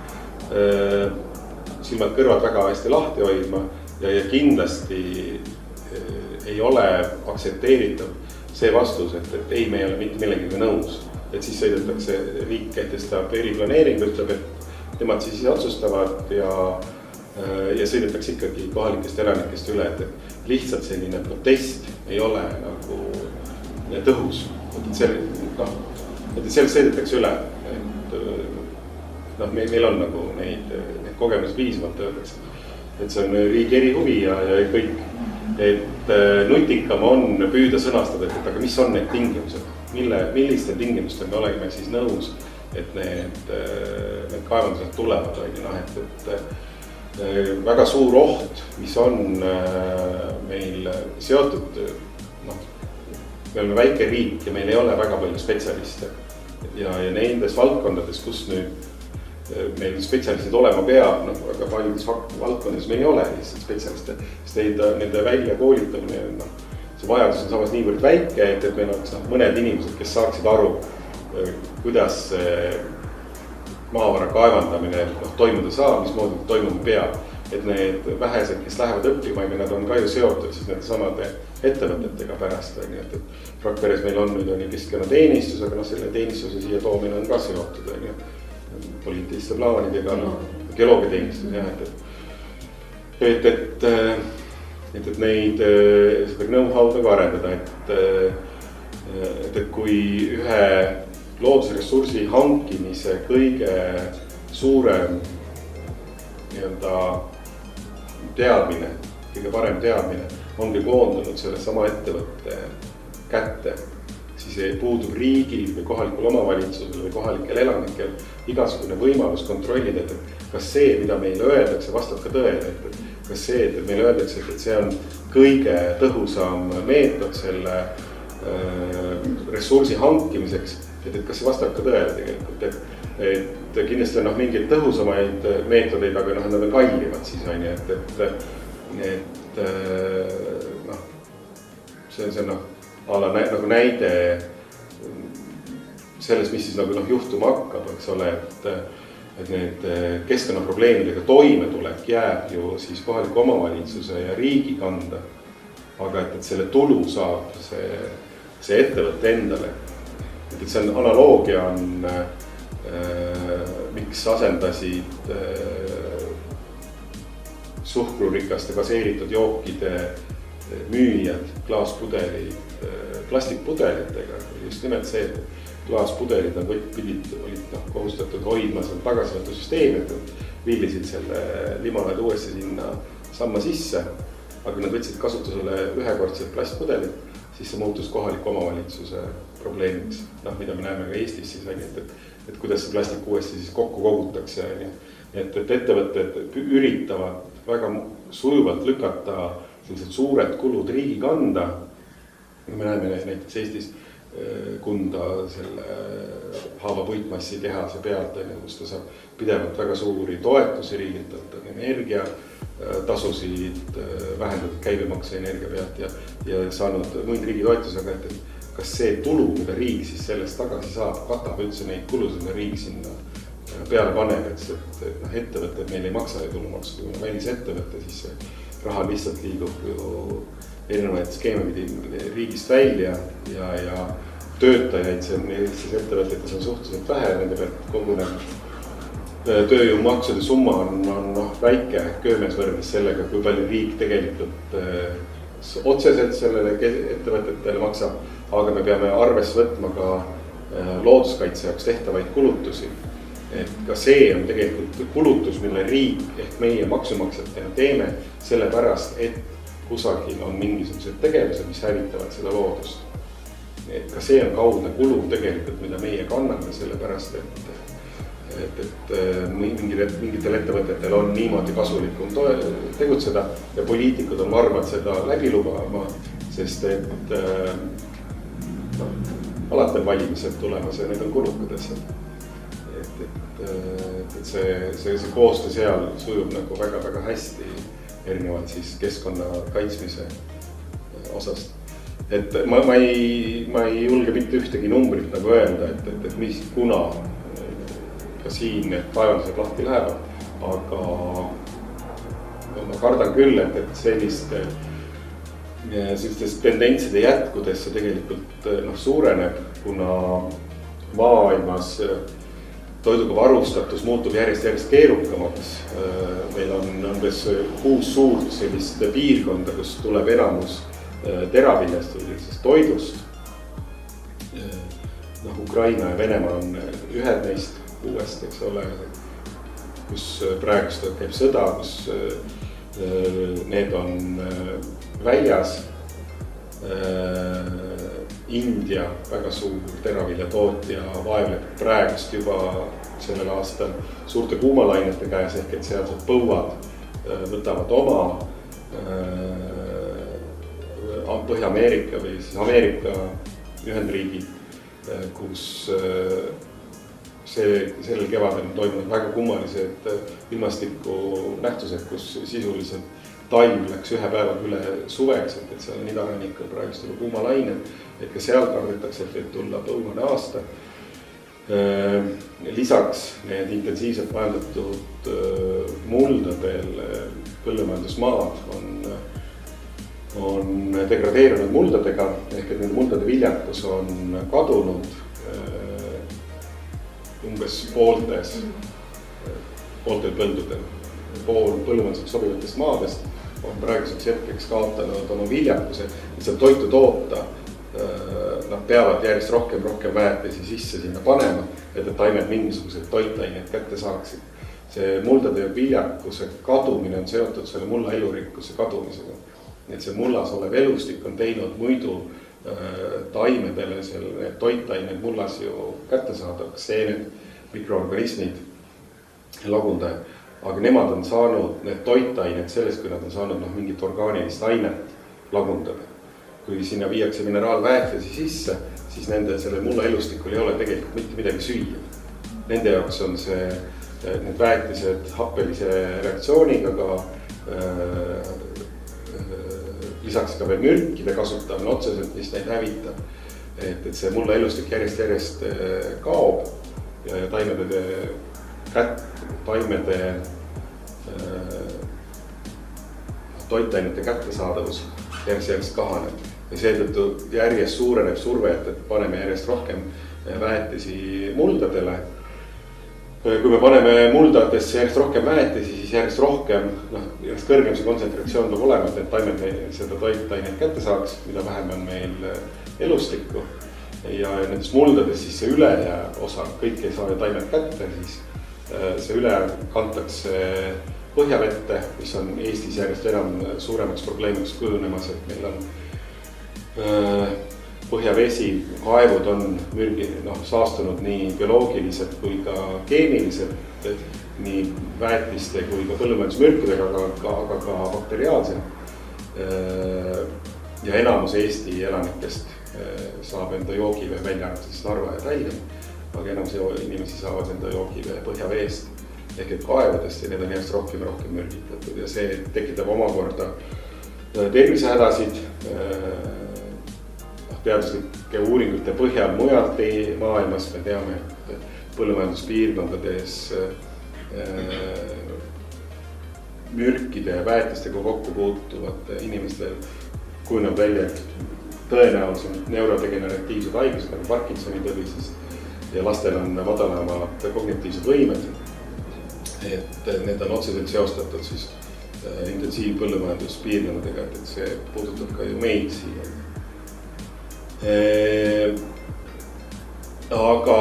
silmad-kõrvad väga hästi lahti hoidma ja kindlasti ei ole aktsepteeritav see vastus, et ei, me ei ole mitte millegagi nõus. Et siis sõidetakse, riik kehtestab eriplaneering, ütleb, et nemad siis otsustavad ja sõidetakse ikkagi kohalikest elanikest üle, et lihtsalt selline protest ei ole nagu tõhus. Et seal sõidetakse üle, et meil on nagu neid kogemusi piisavalt öeldakse, et see on riigi erihuvi ja kõik, et nutikam on püüda sõnastada, et aga mis on need tingimused, milliste tingimustel me oleme siis nõus, et need kaevandused tulevad, et väga suur oht, mis on meil seotud, me oleme väike riik ja meil ei ole väga palju spetsialiste ja nendes valdkondades, kus nüüd meil spetsialistid olema peab, aga paljudes valdkondades meil ei ole lihtsalt spetsialiste, sest nende välja koolitamine, see vajadus on samas niivõrd väike, et meil oleks mõned inimesed, kes saaksid aru, kuidas maavara kaevandamine toimuda saab, mismoodi toimuma peab. Et need vähesed, kes lähevad õppima, nad on ka ju seotud siis nende samade ettevõtetega pärast. Et Rakveres meil on nüüd keskkonnateenistus, aga selle teenistuse siia toomine on ka seotud poliitiliste plaanidega, geoloogiateenistus, et neid seda know-how'd nagu arendada, et kui ühe loodusressursi hankimise kõige suurem teadmine, kõige parem teadmine ongi koondunud selle sama ettevõtte kätte, siis puudub riigil või kohalikul omavalitsusel või kohalikel elanikel igasugune võimalus kontrollida, et kas see, mida meile öeldakse, vastab ka tõele, et kas see, et meile öeldakse, et see on kõige tõhusam meetod selle ressursi hankimiseks, et kas see vastab ka tõele tegelikult, et kindlasti on mingeid tõhusamaid meetodeid, aga nad on kallivad siis, et see on nagu näide selles, mis siis juhtuma hakkab, eks ole, et need keskkonnaprobleemidega toimetulek jääb ju siis kohaliku omavalitsuse ja riigi kanda, aga et selle tulu saab see ettevõtte endale. Et see on analoogia on, miks asendasid suhkrurikaste gaseeritud jookide müüjad klaaspudelid plastikpudelitega. Just nimelt see, et klaaspudelid olid kohustatud hoidma seal tagasivõtusüsteemi, et viilisid selle limonade uuesti sinna samma sisse, aga nad võtsid kasutusele ühekordsed plastpudelid, siis see muutus kohaliku omavalitsuse probleemiks, mida me näeme ka Eestis siis, et et kuidas see plastik uuesti siis kokku kogutakse. Et ettevõtted üritavad väga sujuvalt lükata sellised suured kulud riigi kanda. Me näeme näiteks Eestis Kunda selle Haava puitmassi tehase pealt, kus ta saab pidevalt väga suuri toetusi riigilt, energia tasusid, vähendatud käibemakse energia pealt ja saanud muid riigi toetusi, aga et kas see tulu, mida riik siis sellest tagasi saab, katab üldse neid kulusid, mida riik sinna peale paneb, et ettevõtted meil ei maksa ju tulumaksu, kui on välisettevõte, siis see raha lihtsalt liigub ju erinevaid skeeme pidi riigist välja ja töötajaid siis ettevõtetes on suhteliselt vähe, nende pealt koguneb tööjõumaksude summa on väike köömes võrdes sellega, kui palju riik tegelikult otseselt sellele ettevõtetele maksab, aga me peame arvesse võtma ka looduskaitse jaoks tehtavaid kulutusi. Et ka see on tegelikult kulutus, mille riik ehk meie maksumaksjatena teeme sellepärast, et kusagil on mingisugused tegevused, mis hävitavad seda loodust. Et ka see on kaudne kulu tegelikult, mida meie kanname, sellepärast, et mingitel ettevõtetel on niimoodi kasulikum tegutseda ja poliitikud on varvad seda läbi lubama, sest et alati on valimised tulemas ja need on kulukad asjad. Et see koostöö seal sujub nagu väga-väga hästi erinevalt siis keskkonna kaitsmise osast. Et ma ei julge mitte ühtegi numbrit nagu öelda, et mis kuna ka siin need kaevandused lahti lähevad, aga ma kardan küll, et sellistest tendentside jätkudes see tegelikult suureneb, kuna maailmas toiduga varustatus muutub järjest keerukamaks. Meil on umbes 6 suurt sellist piirkonda, kus tuleb enamus teraviljast või sellisest toidust. Ukraina ja Venemaa on ühed neist 6, eks ole, kus praegust käib sõda, kus need on väljas. India, väga suur teraviljatootja, vaevleb praegust juba sellel aastal suurte kuumalainete käes, ehk et sealsed põuad võtavad oma Põhja-Ameerika või siis Ameerika Ühendriigid, kus sellel kevadel on toimunud väga kummalised ilmastiku nähtused, kus sisuliselt talv läks ühe päevaga üle suveks, et seal on idarannikul praegust juba kuumalained, et ka seal kardetakse, et võib tulla põuane aasta. Lisaks need intensiivselt majandatud muldadel põllumajandusmaad on degradeerunud muldadega, ehk et nende muldade viljakus on kadunud umbes pooltel põldudel. Pool põllumajanduseks sobivatest maadest on praeguseks hetkeks kaotanud oma viljakuse, et seal toitu toota. Nad peavad järjest rohkem väetisi sisse sinna panema, et taimed mingisugused toitaineid kätte saaksid. See muldade viljakuse kadumine on seotud selle mulla elurikkuse kadumisega. Et see mullas olev elustik on teinud muidu taimedele selle toitained mullas ju kätte saadavaks, seened, mikroorganismid, lagundajad. Aga nemad on saanud need toitained sellest, kui nad on saanud mingit orgaanilist ainet lagundada. Kui sinna viiakse mineraalväetisi sisse, siis nende selle mulla elustikul ei ole tegelikult mitte midagi süüa. Nende jaoks on need väetised happelise reaktsiooniga, lisaks ka veel mürkide kasutamine otseselt, mis neid hävitab. Et see mulla elustik järjest kaob ja taimede toitainete kättesaadavus järjest kahaneb. Ja seetõttu järjest suureneb surve, et paneme järjest rohkem väetisi muldadele. Kui me paneme muldadesse järjest rohkem väetisi, siis järjest rohkem, järjest kõrgem see kontsentratsioon peab olema, et need taimed seda toitainet kätte saaks, mida vähem on meil elustikku. Ja nendest muldadest siis see ülejää osa, kõik ei saa ju taimed kätte, siis see üle kantakse põhjavette, mis on Eestis järjest enam suuremaks probleemiks kujunemas, et meil on põhjavesi, kaevud on saastunud nii bioloogiliselt kui ka keemiliselt, nii väetiste kui ka põllumajandusmürkidega, aga ka bakteriaalselt. Ja enamus Eesti elanikest saab enda joogivee välja arvates Narva ja Tallinn, aga enamus inimesi saavad enda joogivee põhjaveest ehk et kaevadest ja need on järjest rohkem mürgitatud ja see tekitab omakorda tervisehädasid. Teaduslike uuringute põhjal mujalt maailmas me teame, et põllumajanduspiirkondades mürkide ja väetistega kokku puutuvate inimestel kujuneb välja tõenäoliselt neurodegeneratiivsed haigused nagu Parkinsoni tõvises ja lastel on madalamad kognitiivsed võimed. Et need on otseselt seostatud siis intensiivpõllumajanduspiirkondadega, et see puudutab ka ju meid siia. Aga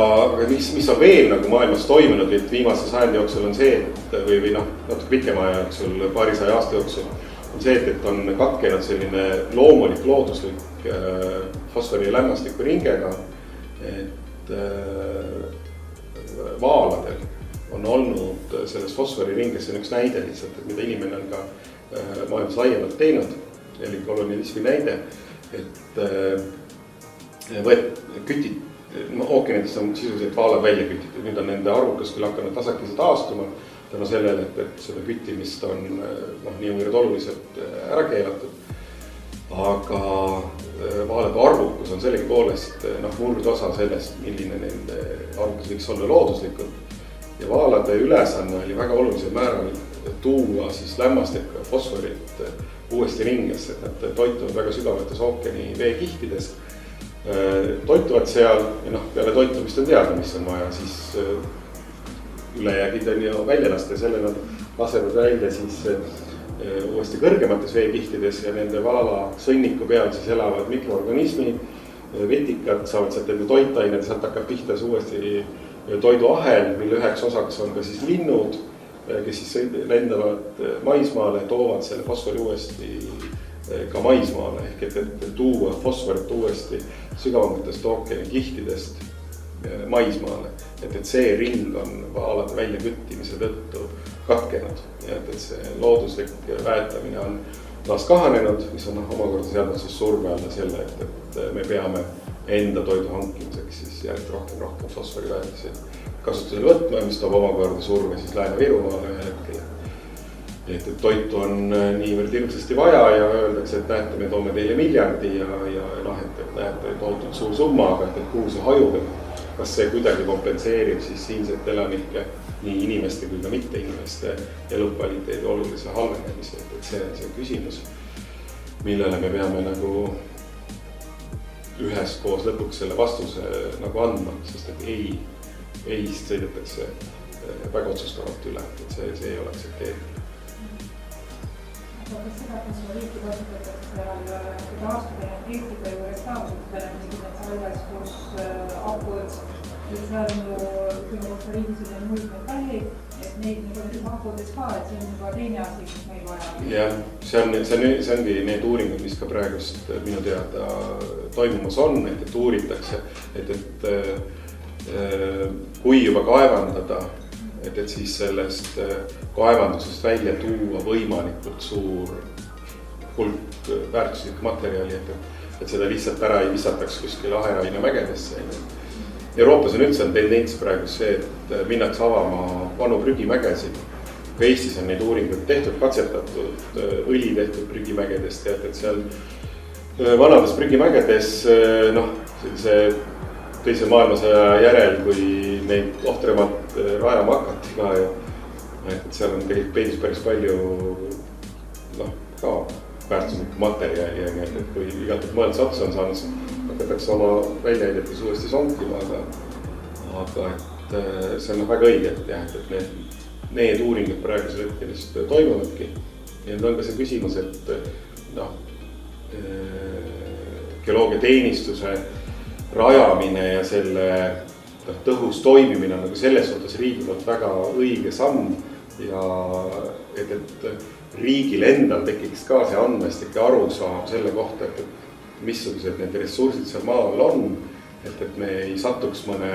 mis on veel nagu maailmas toimunud, et viimase sajandi jooksul on see, või natuke pikema aja jooksul, paarisaja aasta jooksul, on see, et on katkenud selline loomulik looduslik fosfori ja lämmastiku ringega, et vaaladel on olnud selles fosforiringes, see on üks näide lihtsalt, et mida inimene on ka maailmas laiemalt teinud, eli kolonialismi näide, et ookeanidest on sisuliselt vaalad välja kütitud, nüüd on nende arvukas küll hakanud tasakese taastuma, tänu sellele, et seda küttimist on niivõrd oluliselt ära keelatud, aga vaalade arvukus on sellegipoolest murdosa sellest, milline nende arvukus võiks olla looduslikult. Ja vaalade ülesanne oli väga olulisel määral tuua siis lämmastikku ja fosforit uuesti ringesse, et nad toituvad väga sügavates ookeani veekihtides. Toituvad seal ja peale toitumist on teada, mis on vaja, siis ülejäägid on ju välja lasta ja selle nad lasevad välja siis uuesti kõrgemates veekihtides ja nende vaala sõnniku peal siis elavad mikroorganismid, vetikad saavad sealt enda toitained ja sealt hakkab pihtas uuesti toiduahel, mille üheks osaks on ka siis linnud, kes siis lendavad maismaale, toovad selle fosfori uuesti ka maismaale ehk et tuua fosforit uuesti sügavamatest ookeani kihtidest maismaale. Et see ring on vaalade väljaküttimise tõttu katkenud ja et see looduslik väetamine on taas kahanenud, mis on omakorda seadnud siis surve alla selle, et me peame enda toidu hankimiseks siis järjest rohkem fosforiväetiseid kasutusele võtma, mis toob omakorda surve siis Lääne-Virumaale ühel hetkel. Et toitu on niivõrd hirmsasti vaja ja öeldakse, et näete, me toome teile miljardi ja näete tohutult suur summa, aga et kuhu see hajub, kas see kuidagi kompenseerib siis siinsete elanike, nii inimeste kui ka mitte inimeste elukvaliteedi olulise halvenemise, et see on see küsimus, millele me peame nagu üheskoos lõpuks selle vastuse nagu andma, sest et eist sõidetakse väga otsustavalt üle, et see ei ole aktsepteeritud. Aga kas seda fosforiiti kasutatakse seal taastuvenergeetika juures taasutavad selles, kus akud, et seal on fosforiidis on muldmetallid, et neid nagu akudes ka, et see on juba teine asi, mis meil vaja. Jah, see ongi need uuringud, mis ka praegust minu teada toimumas on, et uuritakse, et kui juba kaevandada, et siis sellest kaevandusest välja tuua võimalikult suur hulk väärtuslikku materjali, et seda lihtsalt ära ei visataks kuskil Aheraine mägedesse. Euroopas on üldse tendents praegu see, et minnakse avama vanu prügimägesid. Ka Eestis on neid uuringuid tehtud, katsetatud, õli tehtud prügimägedest, et seal vanades prügimägedes, sellise teise maailmasõja järel, kui neid ohtremalt rajama hakati ka ja et seal on tegelikult peidus päris palju ka väärtuslikku materjali ja et kui igatult mõeldes otsa on saanud, hakatakse oma väljaheidetes uuesti sonkima, aga et see on väga õige, et need uuringud praegusel hetkelist toimuvadki. Ja nüüd on ka see küsimus, et geoloogiateenistuse rajamine ja selle tõhus toimimine on nagu selles suhtes riigi poolt väga õige samm ja et riigil endal tekiks ka see andmestik ja arusaam selle kohta, missugused need ressursid seal maa all on, et me ei satuks mõne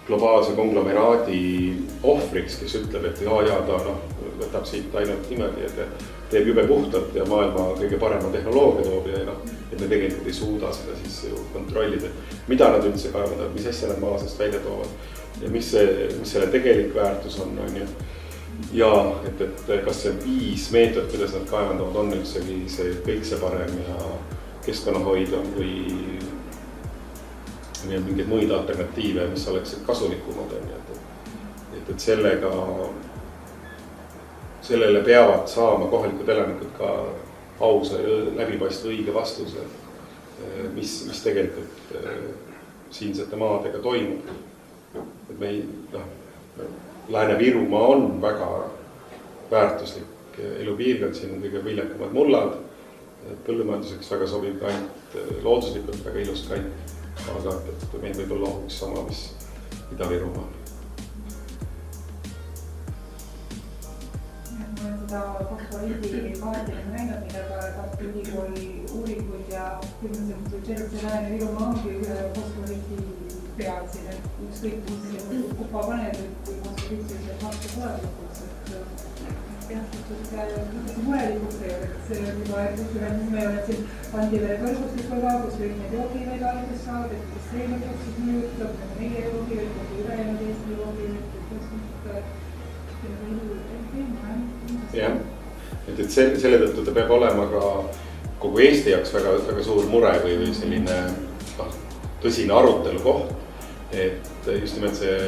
globaalse konglomeraadi ohvriks, kes ütleb, et ta võtab siit ainult niimoodi, et teeb jube puhtalt ja maailma kõige parema tehnoloogia toob ja et me tegelikult ei suuda seda siis ju kontrollida, mida nad üldse kaevandavad, mis asja nad maa seest välja toovad ja mis selle tegelik väärtus on ju. Ja et kas see 5 meetod, kuidas nad kaevandavad, on üldsegi see kõik see parem ja keskkonnahoid on või mingeid muid alternatiive, mis oleksid kasulikumad on ju, et sellele peavad saama kohalikud elanikud ka ausa ja läbipaistva õige vastuse, mis tegelikult siinsete maadega toimub. Et Lääne-Virumaa on väga väärtuslik elupiirkond, siin on kõige viljakamad mullad, põllumajanduseks väga sobib kant, looduslikult väga ilus kant, aga et meil võib olla ohuks sama, mis Ida-Virumaal. Ma olen seda fosforiidi kaarti näinud, millega Tartu Ülikooli uuringuid ja põhimõtteliselt terve Lääne-Virumaa ongi ühe fosforiidi peal siin, et ükskõik mis kupa paned, kui fosforiidselt maksta tuleb lõpuks, et murelikuks ei ole, et see on juba, et me oleme siin pandile kõrgustikul kus kõik need joogiveid alguses saavad, et mis see lõpuks siis mõjutab, meie joogiveid, kui ülejäänud Eesti joogiveid, jah, et selle tõttu ta peab olema ka kogu Eesti jaoks väga, väga suur mure või selline tõsine arutelu koht, et just nimelt see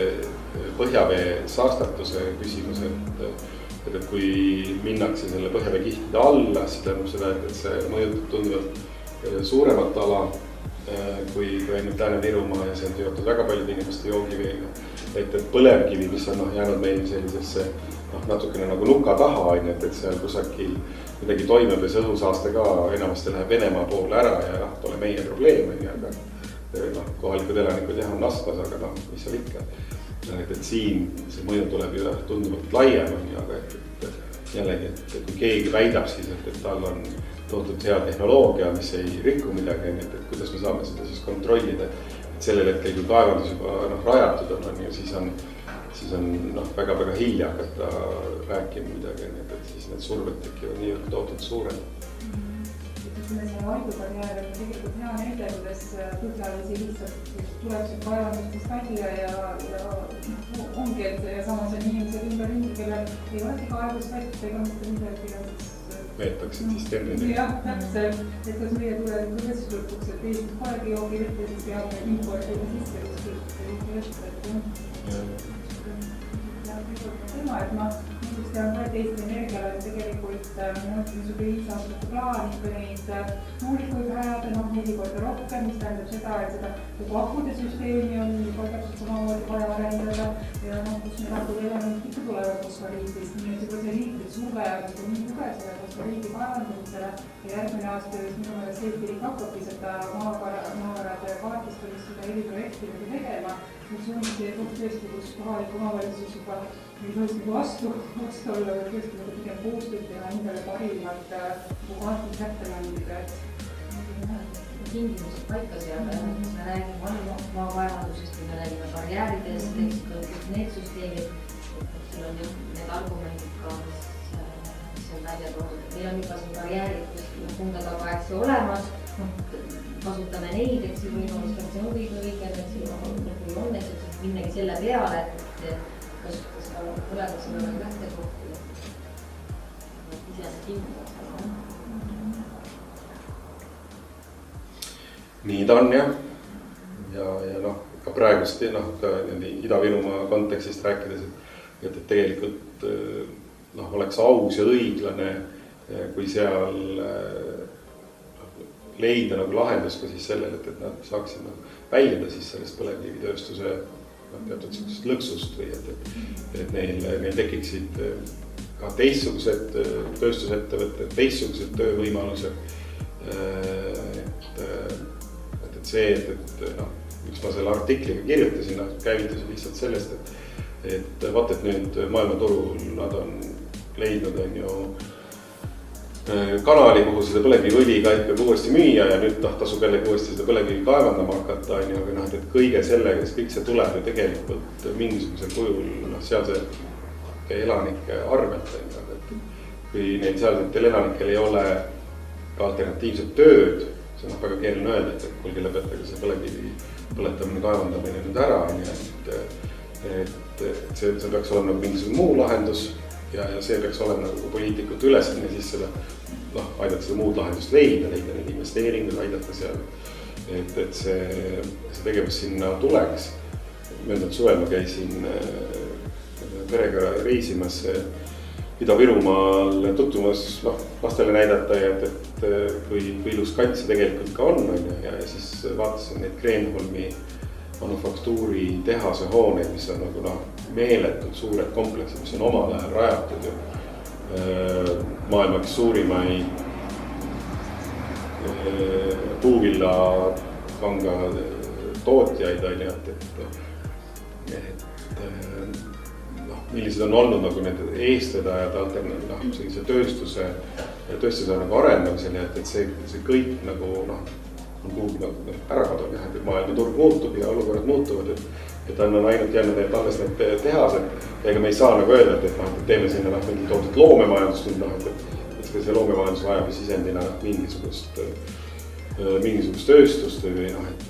põhjavee saastatuse küsimus, et kui minnakse selle põhjavee kihtide alla, siis tähendab seda, et see mõjutab tunduvalt suuremat ala kui ainult Lääne-Virumaa ja see on seotud väga paljude inimeste joogiveega. Et põlevkivi, mis on jäänud meil sellisesse natukene nagu nuka taha, et seal kusagil midagi toimub ja see õhusaaste ka enamasti läheb Venemaa poole ära ja pole meie probleem, aga kohalikud elanikud on nastmas, aga mis seal ikka. Et siin see mõju tuleb ju tunduvalt laiem, aga jällegi, et kui keegi väidab siis, et tal on toodud hea tehnoloogia, mis ei rikku midagi, et kuidas me saame seda siis kontrollida. Sellel hetkel, kui kaevandus juba rajatud on, siis on väga-väga hilja hakata rääkima midagi, et siis need surved tekivad nii tootult suured. See Aidu-karjäär on tegelikult hea näide, kuidas põhjalisi lihtsalt tuleb siin kaevandustest välja ja ongi, et samas on inimesed ümberringi, kellel ei olegi kaevusvett ega mitte midagi. Veetaksid siis terminid. Jah, täpselt, et kas meie tulevikus kes lõpuks, et Eestis polegi joogivett ja siis peame impordima sisse tema, et ma näiteks tean ka, et Eesti Energial on tegelikult niisugune 5 aastate plaan ikka neid tuulikuid rajada 4 korda rohkem, mis tähendab seda, et seda kogu akude süsteemi on juba täpselt samamoodi vaja arendada ja kus meil akud elemendid ikka tulevad fosforiidist, nii et juba see riiklik surve on nii tugev selle fosforiidi kaevandamisele ja järgmine aasta minu meelest Eesti riik hakkabki seda maavarade kaardistamist seda eriprojekti tegema. Suundi tõesti, kus kohalik omavalitsus juba ei tohiks vastu olla või tõesti pigem koostööd teha endale parimat kaartid kätte mängida. Tingimused paika seada, kus me räägime maakaevandusest või me räägime karjääridest, kõik need süsteemid, seal on need argumendid ka, mis on välja toodud. Meil on juba siin karjäärid punga tagaaegse olemas, kasutame neid, eks ju, võimalust on õige, kui on, et minnagi selle peale, et kasutada seda põlemise väga lähtekohti ise tingimused. Nii ta on jah. Ja ka praegust Ida-Virumaa kontekstist rääkides, et tegelikult oleks aus ja õiglane, kui seal leida lahendus ka siis sellele, et nad saaksid väljuda siis sellest põlevkivitööstuse teatud sellisest lõksust või et neil tekiksid ka teistsugused tööstusettevõtted, teistsugused töövõimalused. Et see, miks ma selle artikliga kirjutasin, käivitasin lihtsalt sellest, et vaat, et nüüd maailmaturul nad on leidnud kanali, kuhu seda põlevkiviõli ka ikkagi uuesti müüa ja nüüd tasub jälle uuesti seda põlevkivi kaevandama hakata, on ju, aga et kõige sellega, kõik see tuleb ju tegelikult mingisugusel kujul sealse elanike arvelt, et kui neil sealsetel elanikel ei ole ka alternatiivset tööd, see on väga keeruline öelda, et kuulge lõpetage see põlevkivi põletamine, kaevandamine nüüd ära, et see peaks olema nagu mingisugune muu lahendus ja see peaks olema nagu poliitikute ülesanne siis seda, aidata seda muud lahendust leida neid investeeringuid, aidata seal, et see tegevus sinna tuleks. Möödunud suvel ma käisin perega reisimas Ida-Virumaal tutvumas lastele näidata, et kui ilus kant see tegelikult ka on ja siis vaatasin neid Kreenholmi manufaktuuri tehase hooneid, mis on nagu meeletult suured kompleksid, mis on omal ajal rajatud ju maailma üks suurimaid puuvillakanga tootjaid, et millised on olnud nagu need eestvedajad sellise tööstuse nagu arendamisel, et see kõik nagu on kuhugi nagu ära kadunud jah, et maailma turg muutub ja olukorrad muutuvad, et on ainult jäänud need alles need tehased. Ega me ei saa nagu öelda, et teeme sinna mingi tootvat loomemajandust nüüd, et see loomemajandus vajab sisendina mingisugust tööstust või et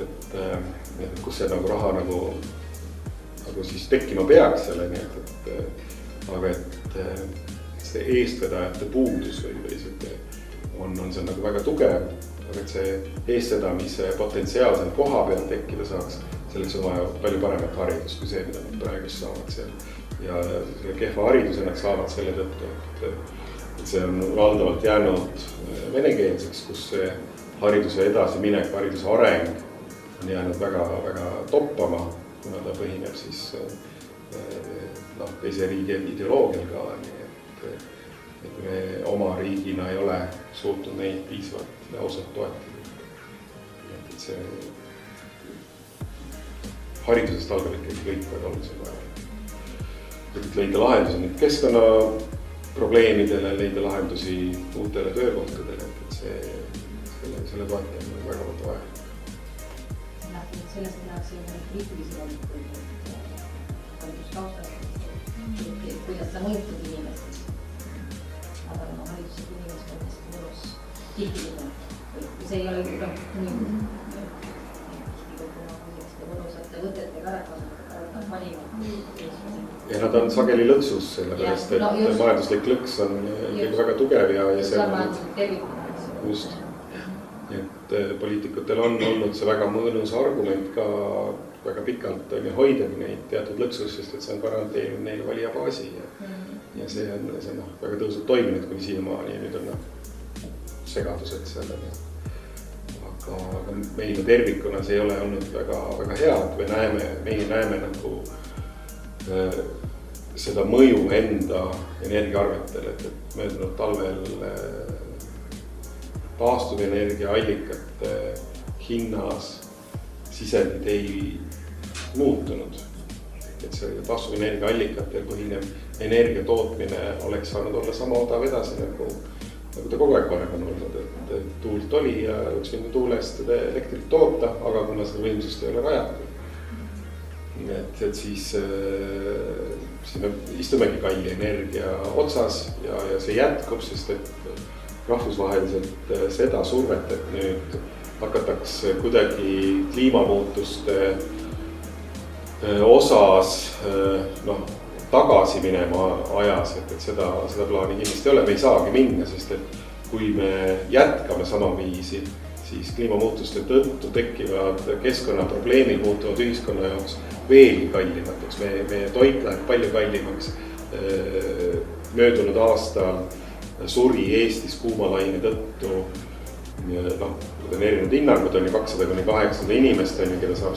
kus see nagu raha nagu siis tekkima peaks selle, aga et see eestvedajate puudus või see on see nagu väga tugev, aga et see eestvedamise potentsiaal seal koha peal tekkida saaks, selleks on vaja palju paremat haridust kui see, mida nad praegu saavad seal. Ja selle kehva hariduse nad saavad selle tõttu, et see on valdavalt jäänud venekeelseks, kus see hariduse edasiminek, hariduse areng on jäänud väga toppama, kuna ta põhineb siis teise riigi ideoloogial ka, et me oma riigina ei ole suutnud neid piisavalt ausalt toetada. Et see haridusest algab ikkagi kõik väga olulisel vaja. Et leida lahendusi nüüd keskkonna probleemidele, leida lahendusi uutele töökohtadele, et selle toetamine on väga vaja. Sellest tehakse kriitilisi valikuid haridustaustast, kuidas ta mõjutab inimestes. Aga haridused inimesed on hästi mõnus tihtiline. Kui see ei ole mõjunud, mõnusate võtetega ära kasutada, valima. Ja nad on sageli lõksus, sellepärast, et majanduslik lõks on väga tugev ja see on majanduslik tervikuna. Just. Et poliitikutel on olnud see väga mõnus argument ka väga pikalt hoidagi neid teatud lõksus, sest et see on garanteerinud neile valijabaasi ja see on väga tõusnud toiminud, kuni siiamaani nüüd on segadused sellele. Aga meile tervikuna see ei ole olnud väga hea, et meie näeme nagu seda mõju enda energiaarvetel, et möödunud talvel taastuvenergia allikate hinnas sisendid ei muutunud. Et see taastuvenergia allikatel põhinev energia tootmine oleks saanud olla sama odav edasi, nagu ta kogu aeg varem on olnud, et tuult oli ja üks mingi tuulest elektrit toota, aga kuna seda võimsust ei ole rajatud. Et siis me istumegi kalli energia otsas ja see jätkub, sest et rahvusvaheliselt seda survet, et nüüd hakatakse kuidagi kliimamuutuste osas tagasi minema ajas, et seda plaani kindlasti ei ole, me ei saagi minna, sest et kui me jätkame samaviisi, siis kliimamuutuste tõttu tekkivad keskkonnaprobleemid muutuvad ühiskonna jaoks veelgi kallimatuks, meie toit läheb palju kallimaks. Möödunud aastal suri Eestis kuumalaine tõttu, erinevad hinnangud on ju 200–800 inimest, keda saab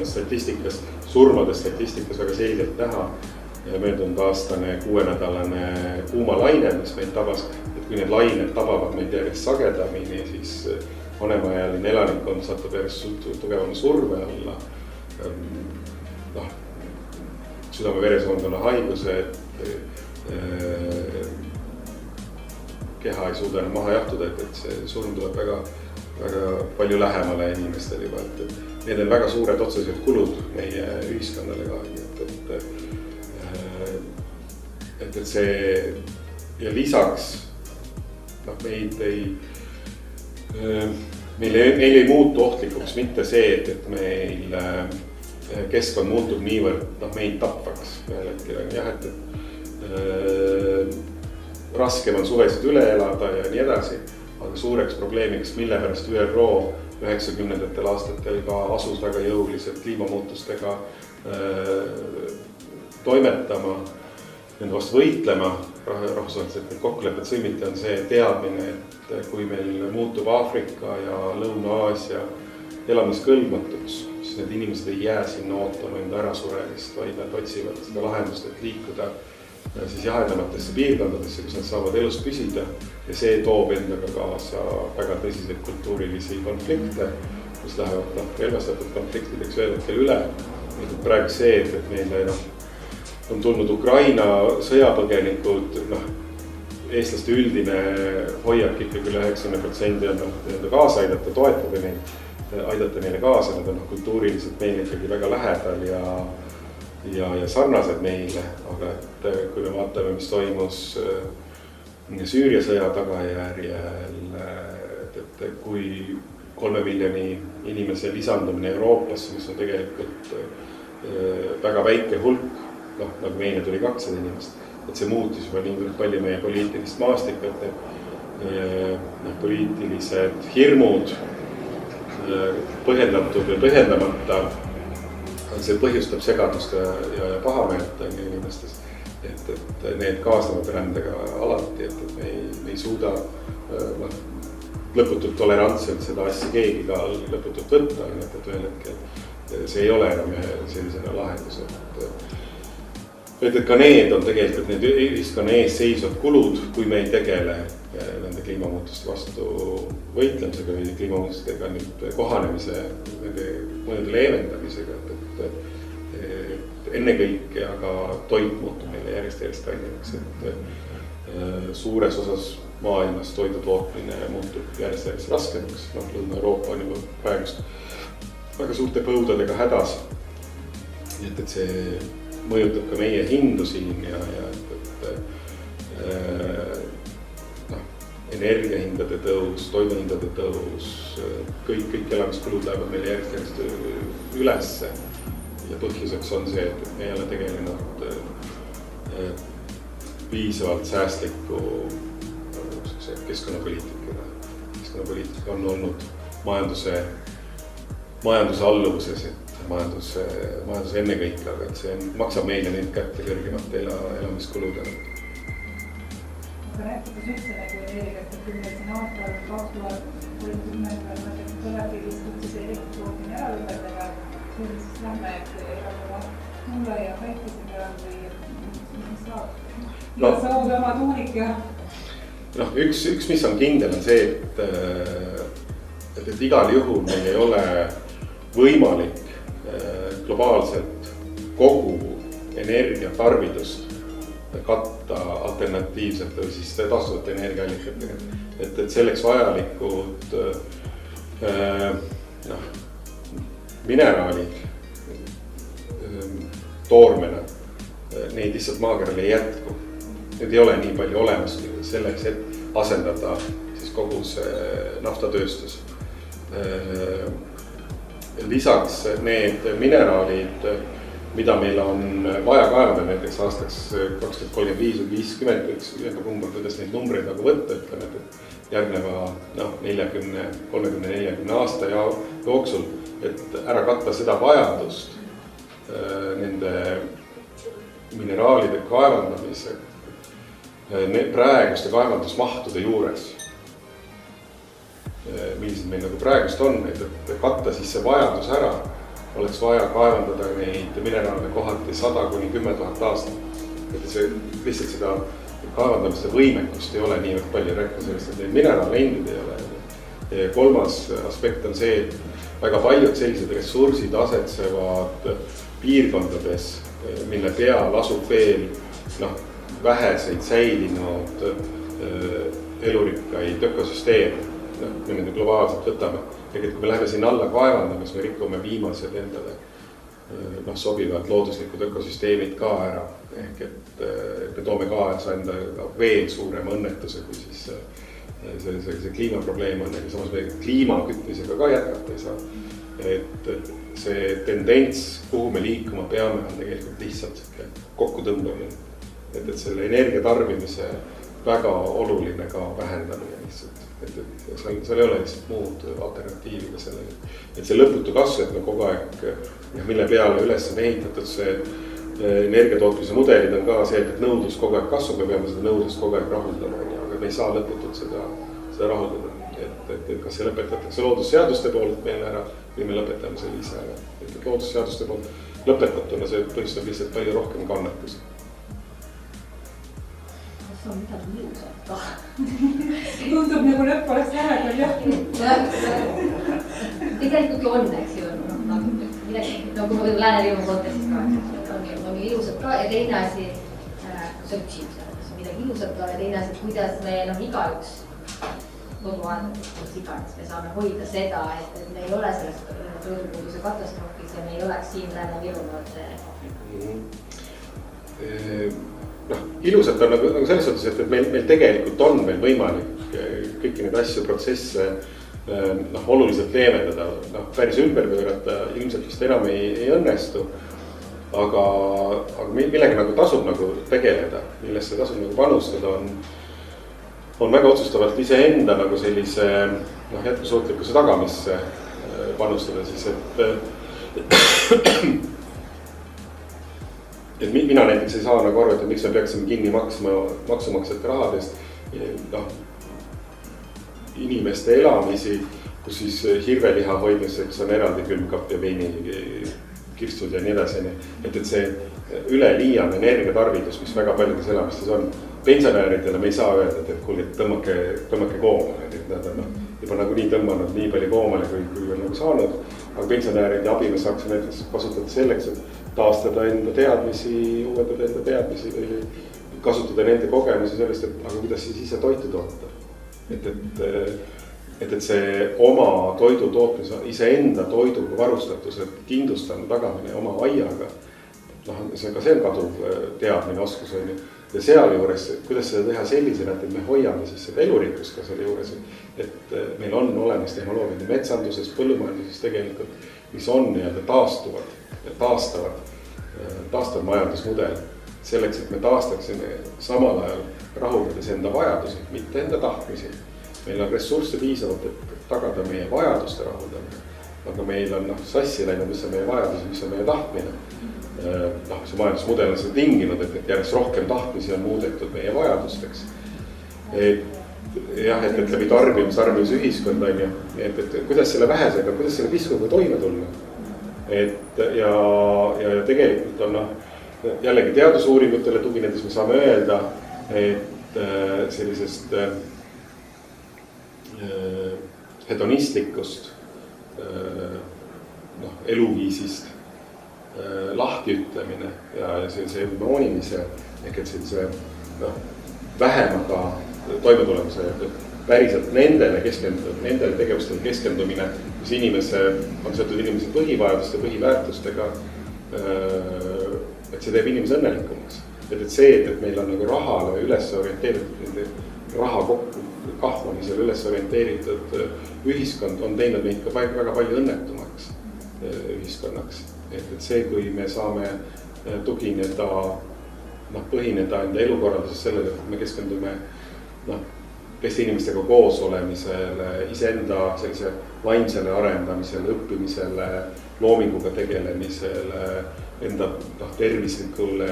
statistikas, surmade statistikas väga selgelt näha. Möödunud aastane 6-nädalane kuumalaine, mis meid tabas, et kui need lained tabavad meid järjest sagedamini, siis vanemaealine elanikkond satub järjest tugevama surve alla. Südame-veresoonkonna haigused, keha ei suuda enam maha jahtuda, et see surm tuleb väga palju lähemale inimestele juba, et need on väga suured otsesed kulud meie ühiskonnale ka, et see ja lisaks meil ei muutu ohtlikuks mitte see, et meil keskkond muutub niivõrd meid tapvaks ühel hetkel on jah, et raskem on suvesid üle elada ja nii edasi, aga suureks probleemiks, mille pärast ÜRO 90ndatel aastatel ka asus väga jõuliselt kliimamuutustega toimetama, nende vastu võitlema, rahvusvaheliselt need kokkulepped sõlmiti, on see teadmine, et kui meil muutub Aafrika ja Lõuna-Aasia elamiskõlbmatuks, siis need inimesed ei jää sinna ootama enda ärasuremist, vaid nad otsivad seda lahendust, et liikuda siis jahedamatesse piirkondadesse, kus nad saavad elus püsida ja see toob endaga kaasa väga tõsiseid kultuurilisi konflikte, kus lähevad relvastatud konfliktideks ühel hetkel üle. Praegu see, et meile on tulnud Ukraina sõjapõgenikud, eestlaste üldine hoiak ikkagi üle 90% on kaasa aidata, toetada neid, aidata neile kaasa, nad on kultuuriliselt meile ikkagi väga lähedal ja sarnased meile, aga et kui me vaatame, mis toimus Süüria sõja tagajärjel, et kui 3 miljoni inimese lisandumine Euroopasse, mis on tegelikult väga väike hulk, nagu meile tuli 200 inimest, et see muutis juba niivõrd palju meie poliitilist maastikut, et poliitilised hirmud, põhjendatud või põhjendamata, see põhjustab segadust ja pahameelt inimestes, et need kaasnevad rändega alati, et me ei suuda lõputult tolerantselt seda asja keegi ka lõputult võtta, et ühel hetkel see ei ole enam sellisena lahendus, et ka need on tegelikult need ühiskonna ees seisvad kulud, kui me ei tegele nende kliimamuutuste vastu võitlemisega või kliimamuutustega nüüd kohanemise, nende mõjude leevendamisega, et ennekõike, aga toit muutub meile järjest kallimaks, et suures osas maailmas toidu tootmine muutub järjest raskemaks, Lõuna-Euroopa on juba praegust väga suurte põudadega hädas, et see mõjutab ka meie hindu siin ja energiahindade tõus, toiduhindade tõus, kõik elamiskulud lähevad meile järjest ülesse ja põhjuseks on see, et me ei ole tegelenud piisavalt säästliku keskkonnapoliitikaga. Keskkonnapoliitika on olnud majanduse alluvuses, et majandus ennekõike, aga et see maksab meile neid kätte kõrgemate elamiskuludena. Aga rääkides üldse nagu energiat, et kui meil siin aastal 2030 põlevkivist üldse elektri tootmine ära lõpetada, siis lähme tuule ja päikese peal või mis saab? Ja saab oma tuulik ja... Üks, mis on kindel, on see, et igal juhul meil ei ole võimalik globaalselt kogu energiatarbidust katta alternatiivselt või siis tasuvate energiaallikatega. Et selleks vajalikud mineraalid toormena, neid lihtsalt maakeral ei jätku. Need ei ole nii palju olemas selleks, et asendada siis kogu see naftatööstus. Lisaks need mineraalid, mida meil on vaja kaevada näiteks aastaks 2035 või 50, võiks ühega kumba, kuidas neid numbreid nagu võtta, ütleme, et järgneva 30-40 aasta jooksul, et ära katta seda vajadust nende mineraalide kaevandamisega praeguste kaevandusmahtude juures, millised meil nagu praegust on, et katta siis see vajadus ära, oleks vaja kaevandada neid mineraale kohati 100–10 000 aastat. Et see lihtsalt seda kaevandamise võimekust ei ole niivõrd palju, rääkida sellest, et neid mineraale endid ei ole. Kolmas aspekt on see, et väga paljud sellised ressursid asetsevad piirkondades, mille peal asub veel väheseid säilinud elurikkaid ökosüsteeme, me nüüd globaalselt võtame. Kui me läheme sinna alla kaevandama, siis me rikume viimased endale sobivad looduslikud ökosüsteemid ka ära. Ehk et me toome kaasa enda veel suurema õnnetuse, kui siis see kliimaprobleem on. Samas me kliima kütmisega ka jätkata ei saa. Et see tendents, kuhu me liikuma peame, on tegelikult lihtsalt kokkutõmbamine. Et selle energia tarbimise väga oluline ka vähendamine lihtsalt. Et seal ei ole lihtsalt muud alternatiivi ka sellele. Et see lõputu kasv, et me kogu aeg, mille peale üles on ehitatud see energiatootmise mudelid on ka see, et nõudlus kogu aeg kasvab, me peame seda nõudlust kogu aeg rahuldama, aga me ei saa lõputult seda rahuldada. Et kas see lõpetatakse loodusseaduste poolt meil ära või me lõpetame selle ise ära. Et loodusseaduste poolt lõpetatuna see põhjustab lihtsalt palju rohkem kannatusi. Kas on midagi ilusat ka? Tundub nagu lõpp oleks lähedal, jah. Tegelikult ju on, eks ju, nagu Lääne-Virumaa kontekstis ka, on ilusad ka ja teine asi, see on küsimus, kas on midagi ilusat ka ja teine asi, kuidas me igaüks koduaedades iganes me saame hoida seda, et me ei ole sellest toidupuuduse katastroofis ja me ei oleks siin Lääne-Virumaal see. Ilusat on nagu selles suhtes, et meil tegelikult on meil võimalik kõiki neid asju, protsesse oluliselt leevendada, päris ümber pöörata ilmselt vist enam ei õnnestu, aga millega nagu tasub nagu tegeleda, millesse tasub nagu panustada on väga otsustavalt iseenda nagu sellise jätkusuutlikkuse tagamisse panustada siis, et mina näiteks ei saa nagu aru, et miks me peaksime kinni maksma maksumaksjate rahadest inimeste elamisi, kus siis hirveliha hoidmiseks on eraldi külmkapp ja veinikirstud ja nii edasi. Et see üleliiane energiatarvidus, mis väga paljudes elamistes on, pensionääridele me ei saa öelda, et kuulge, tõmmake koomale. Nad on juba nagu nii tõmmanud nii palju koomale, kui on nagu saanud. Aga pensionääride abi me saaksime näiteks kasutada selleks, et taastada enda teadmisi, uuendada enda teadmisi või kasutada nende kogemusi sellest, et aga kuidas siis ise toitu toota. Et see oma toidu tootmise, iseenda toiduga varustatuse kindlustanud tagamine oma aiaga, see on kaduv teadmine, oskus. Ja seal juures, kuidas seda teha sellisena, et me hoiame siis seda elurikkust ka selle juures, et meil on olemas tehnoloogiad metsanduses, põllumajanduses tegelikult, mis on taastav majandusmudel selleks, et me taastaksime samal ajal rahuldades enda vajadusi, mitte enda tahtmisi. Meil on ressursse piisavalt, et tagada meie vajaduste rahuldamine, aga meil on sassi läinud, mis on meie vajadusi, mis on meie tahtmine. See majandusmudel on seda tinginud, et järjest rohkem tahtmisi on muudetud meie vajadusteks. Et läbi tarbimisühiskond on ju, et kuidas selle vähesega, kuidas selle piskuga toime tulla. Ja tegelikult on jällegi teadusuuringutele tuginedes me saame öelda, et sellisest hedonistlikust eluviisist lahtiütlemine ja see moonimise ehk et sellise vähemaga toimetulemise päriselt nendele tegevustele keskendumine, mis on seotud inimese põhivajaduste, põhiväärtustega, et see teeb inimese õnnelikumaks. Et see, et meil on nagu rahale üles orienteeritud, raha kokku kahvamisele üles orienteeritud ühiskond on teinud meid ka väga palju õnnetumaks ühiskonnaks. Et see, kui me saame tugineda, põhineda enda elukorralduses sellele, et me keskendume teiste inimestega koos olemisele, iseenda sellise vaimsele arendamisele, õppimisele, loominguga tegelemisele, enda tervislikule,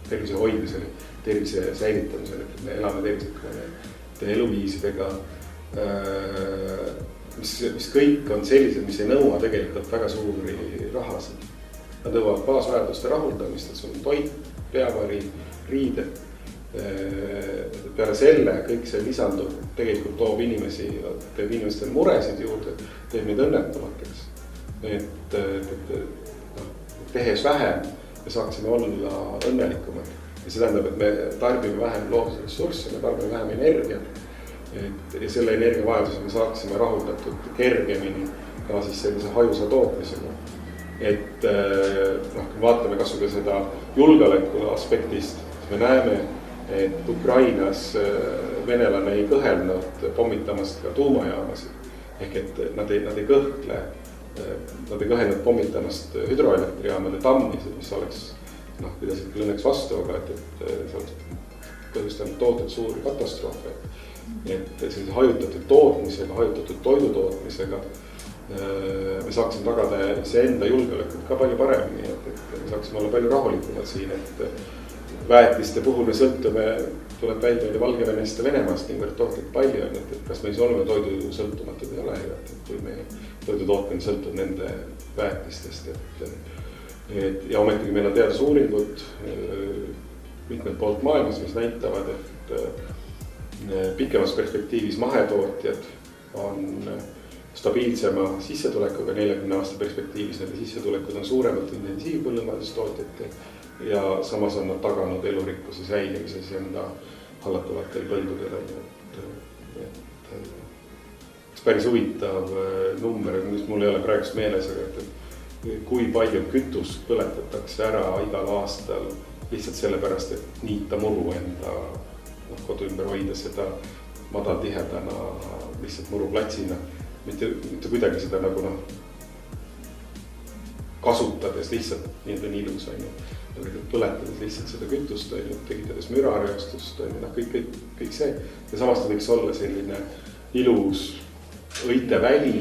tervise hoidmisele, tervise säilitamisele, et me elame tervislikele eluviisidega, mis kõik on sellised, mis ei nõua tegelikult väga suuri rahasid. Nad nõuavad baasväärtuste rahuldamist, et sul on toit, peavari, riided. Peale selle kõik see lisandub, tegelikult teeb inimestele muresid juurde, teeb neid õnnetumateks. Et tehes vähem me saaksime olla õnnelikumad. Ja see tähendab, et me tarbime vähem loodusressursse, me tarbime vähem energiat. Ja selle energiavajaduse me saaksime rahuldatud kergemini ka siis sellise hajusa tootmisega. Et kui vaatame kasvõi seda julgeoleku aspektist, me näeme, et Ukrainas venelane ei kõhelnud pommitamast ka tuumajaamasid. Ehk et nad ei kõhkle, nad ei kõhelnud pommitamast hüdroelektrijaamade tammisid, mis oleks, pidasid küll õnneks vastu, aga et see oleks põhjustanud tohutud suuri katastroofe. Et sellise hajutatud tootmisega, hajutatud toidutootmisega me saaksime tagada iseenda julgeolekut ka palju paremini, et me saaksime olla palju rahulikumad siin, et väetiste puhul me sõltume, tuleb välja Valgevenest ja Venemaast niivõrd tohtlik palju, et kas me siis oleme toidu sõltumatud ei ole, et kui meie toidu tootmine sõltub nende väetistest, ja ometigi meil on teadusuuringud mitmed poolt maailmas, mis näitavad, et pikemas perspektiivis mahetootjad on stabiilsema sissetulekuga 40 aasta perspektiivis, nende sissetulekud on suuremad intensiivpõllumajandustootjatel ja samas on nad taganud elurikkuse säilimises enda hallatavatel põldudel. Üks päris huvitav number, mis mul ei ole praegust meeles, aga et kui palju kütust põletatakse ära igal aastal lihtsalt sellepärast, et niita muru enda kodu ümber hoida seda madaltihedana lihtsalt muruplatsina. Mitte kuidagi seda nagu kasutades lihtsalt nii ilus on ju. Põletades lihtsalt seda kütust on ju, tekitades mürareostust on ju, kõik see. Ja samas ta võiks olla selline ilus õiteväli,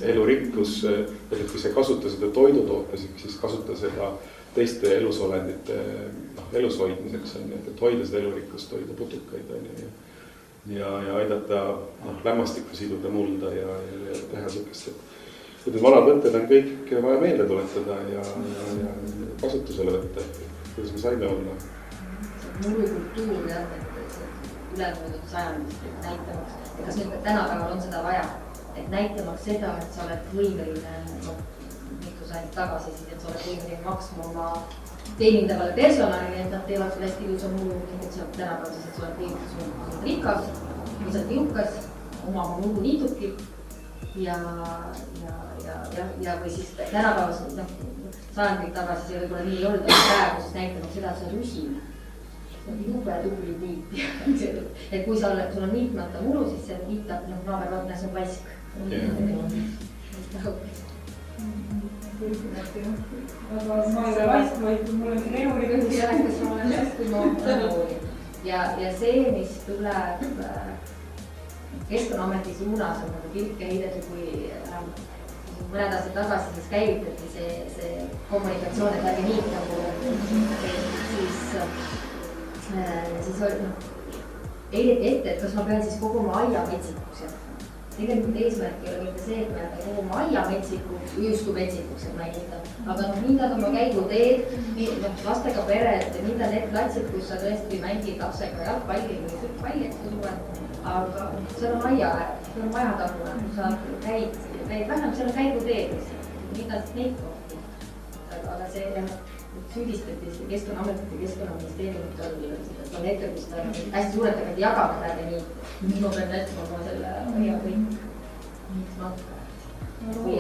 elurikkus, et kui see kasuta seda toidutootmiseks, siis kasuta seda teiste elusolendite elus hoidmiseks on, et hoida seda elurikkust, hoida putukaid on ju. Ja aidata lämmastikku siduda mulda ja teha sellist, et need vanad mõtted on kõik vaja meelde tuletada ja kasutusele võtta, kuidas me saime olla. Murukultuur jah, et ülemöödud sajandist näitamaks, et kas nüüd tänapäeval on seda vaja, et näitamaks seda, et sa oled võimeline, mitu sajandit tagasi siis, et sa oled võimeline maksma oma teenindavale personalile, et nad teevad sulle hästi ilusa muru, et sa tänapäeval siis, et sa oled võimeline rikas, või sa oled jõukas, oma muru niiduki ja või siis tänapäevas sajandid tagasi see võib-olla nii ei olnud, aga praegu siis näitamaks seda, et sa oled usin. See on jube tubli niit. Et kui sul on niitmata muru, siis see niitab naaber vaatna, see on vask. Aga ma ei ole vask, vaid mul on elurikkus. Kas ma olen vask, kui ma olen ja see, mis tuleb Keskkonnaameti suunas on pilke heidetud, kui mõned aastad tagasi siis käivitati see kommunikatsioon, et ärge niitamu, siis heideti ette, et kas ma pean siis koguma aiametsikuks. Tegelikult eesmärk ei ole mitte see, et me koguma aiametsikuks, justkui metsikuks, et ma ei niita. Aga niidad oma käiguteed, lastega pered, niida need platsid, kus sa tõesti mängid lapsega jalgpalli või sütpalli, et suve. Aga seal on aia äär, seal on majataguna, kus sa käid vähem, seal on käiguteed, niidad neid kohti. Aga see süüdistati Keskkonnaametit ja Keskkonnaministeeriumit on hetkel, kus ta hästi suurelt jagama tähde nii. Nüüd ma pean näitama oma selle aia kõik niitma. Rohu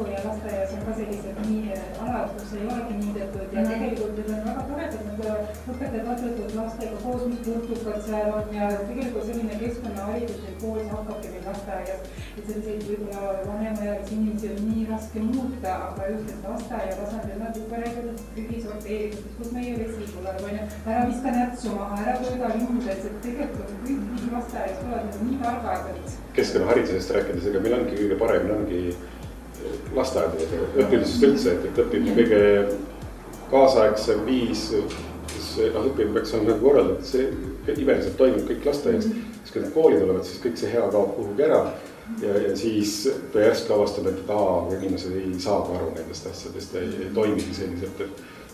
ja lasteaias on ka sellised nii alad, kus ei olegi niidetud ja tegelikult need on väga toredad, nad õpetajad kasvatatud lastega koos, mis putukad seal on ja tegelikult selline keskkonnahariduslik kool hakkabki meil lasteaias. Et selliseid võib-olla vanemaealisi inimesi on nii raske muuta, aga just et lasteaia tasandil nad juba räägivad prügi sorteeritud, kus meie vesi tuleb, ära viska närtsu maha, ära toida lindudes, et tegelikult on kõik lasteaias tulevad nii targad. Keskkonnaharidusest rääkides, ega meil ongi kõige parem ongi lasteaedadega õpilasest üldse, et õpib kõige kaasaegsem viis, kus õppimine peaks olema korraldatud, see imeliselt toimub kõik lasteaias. Siis kui need kooli tulevad, siis kõik see hea kaob kuhugi ära ja siis ta järsku avastab, et inimesed ei saagi aru nendest asjadest ja ei toimigi selliselt,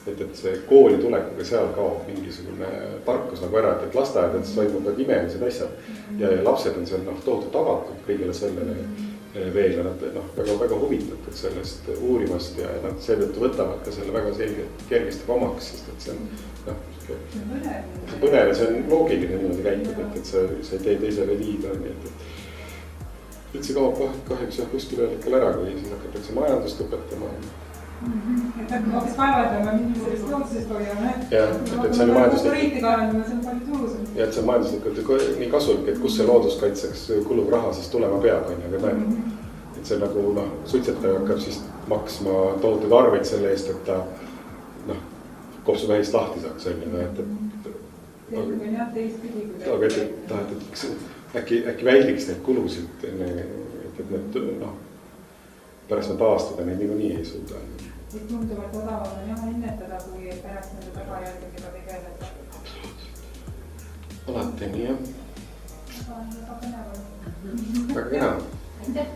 et see kooli tulekuga seal kaob mingisugune tarkus nagu ära, et lasteaedades toimuvad imelised asjad ja lapsed on seal tohutult avatud kõigile sellele veel ja nad väga huvitatud sellest uurimast ja nad seetõttu võtavad ka selle väga selgelt kergesti omaks, sest et see on sihuke. see põnev ja see on loogiline niimoodi käituda, et sa ei tee teisele liiga, nii et see kaob kahjuks jah kuskil ühel ära, kui siis hakatakse majandust õpetama. Et hoopis kaevaldama, mingi sellist loodusest hoiame. Jah, et see on majanduslik. Poliitika arendama, see on palju tulusam. Ja, et see on majanduslikult nii kasulik, et kus see looduskaitseks kuluv raha siis tulema peab, aga näed. Et see nagu suitsetaja hakkab siis maksma tohutud arveid selle eest, et ta kopsuvähist lahti saaks, et aga äkki väldiks neid kulusid, et need pärast nad taastada neid niikuinii ei suuda. Et tunduvalt odavam on jah ennetada, kui pärast nende tagajärgedega tegeleda. Alati nii jah. Väga põnev. Väga kena. Aitäh!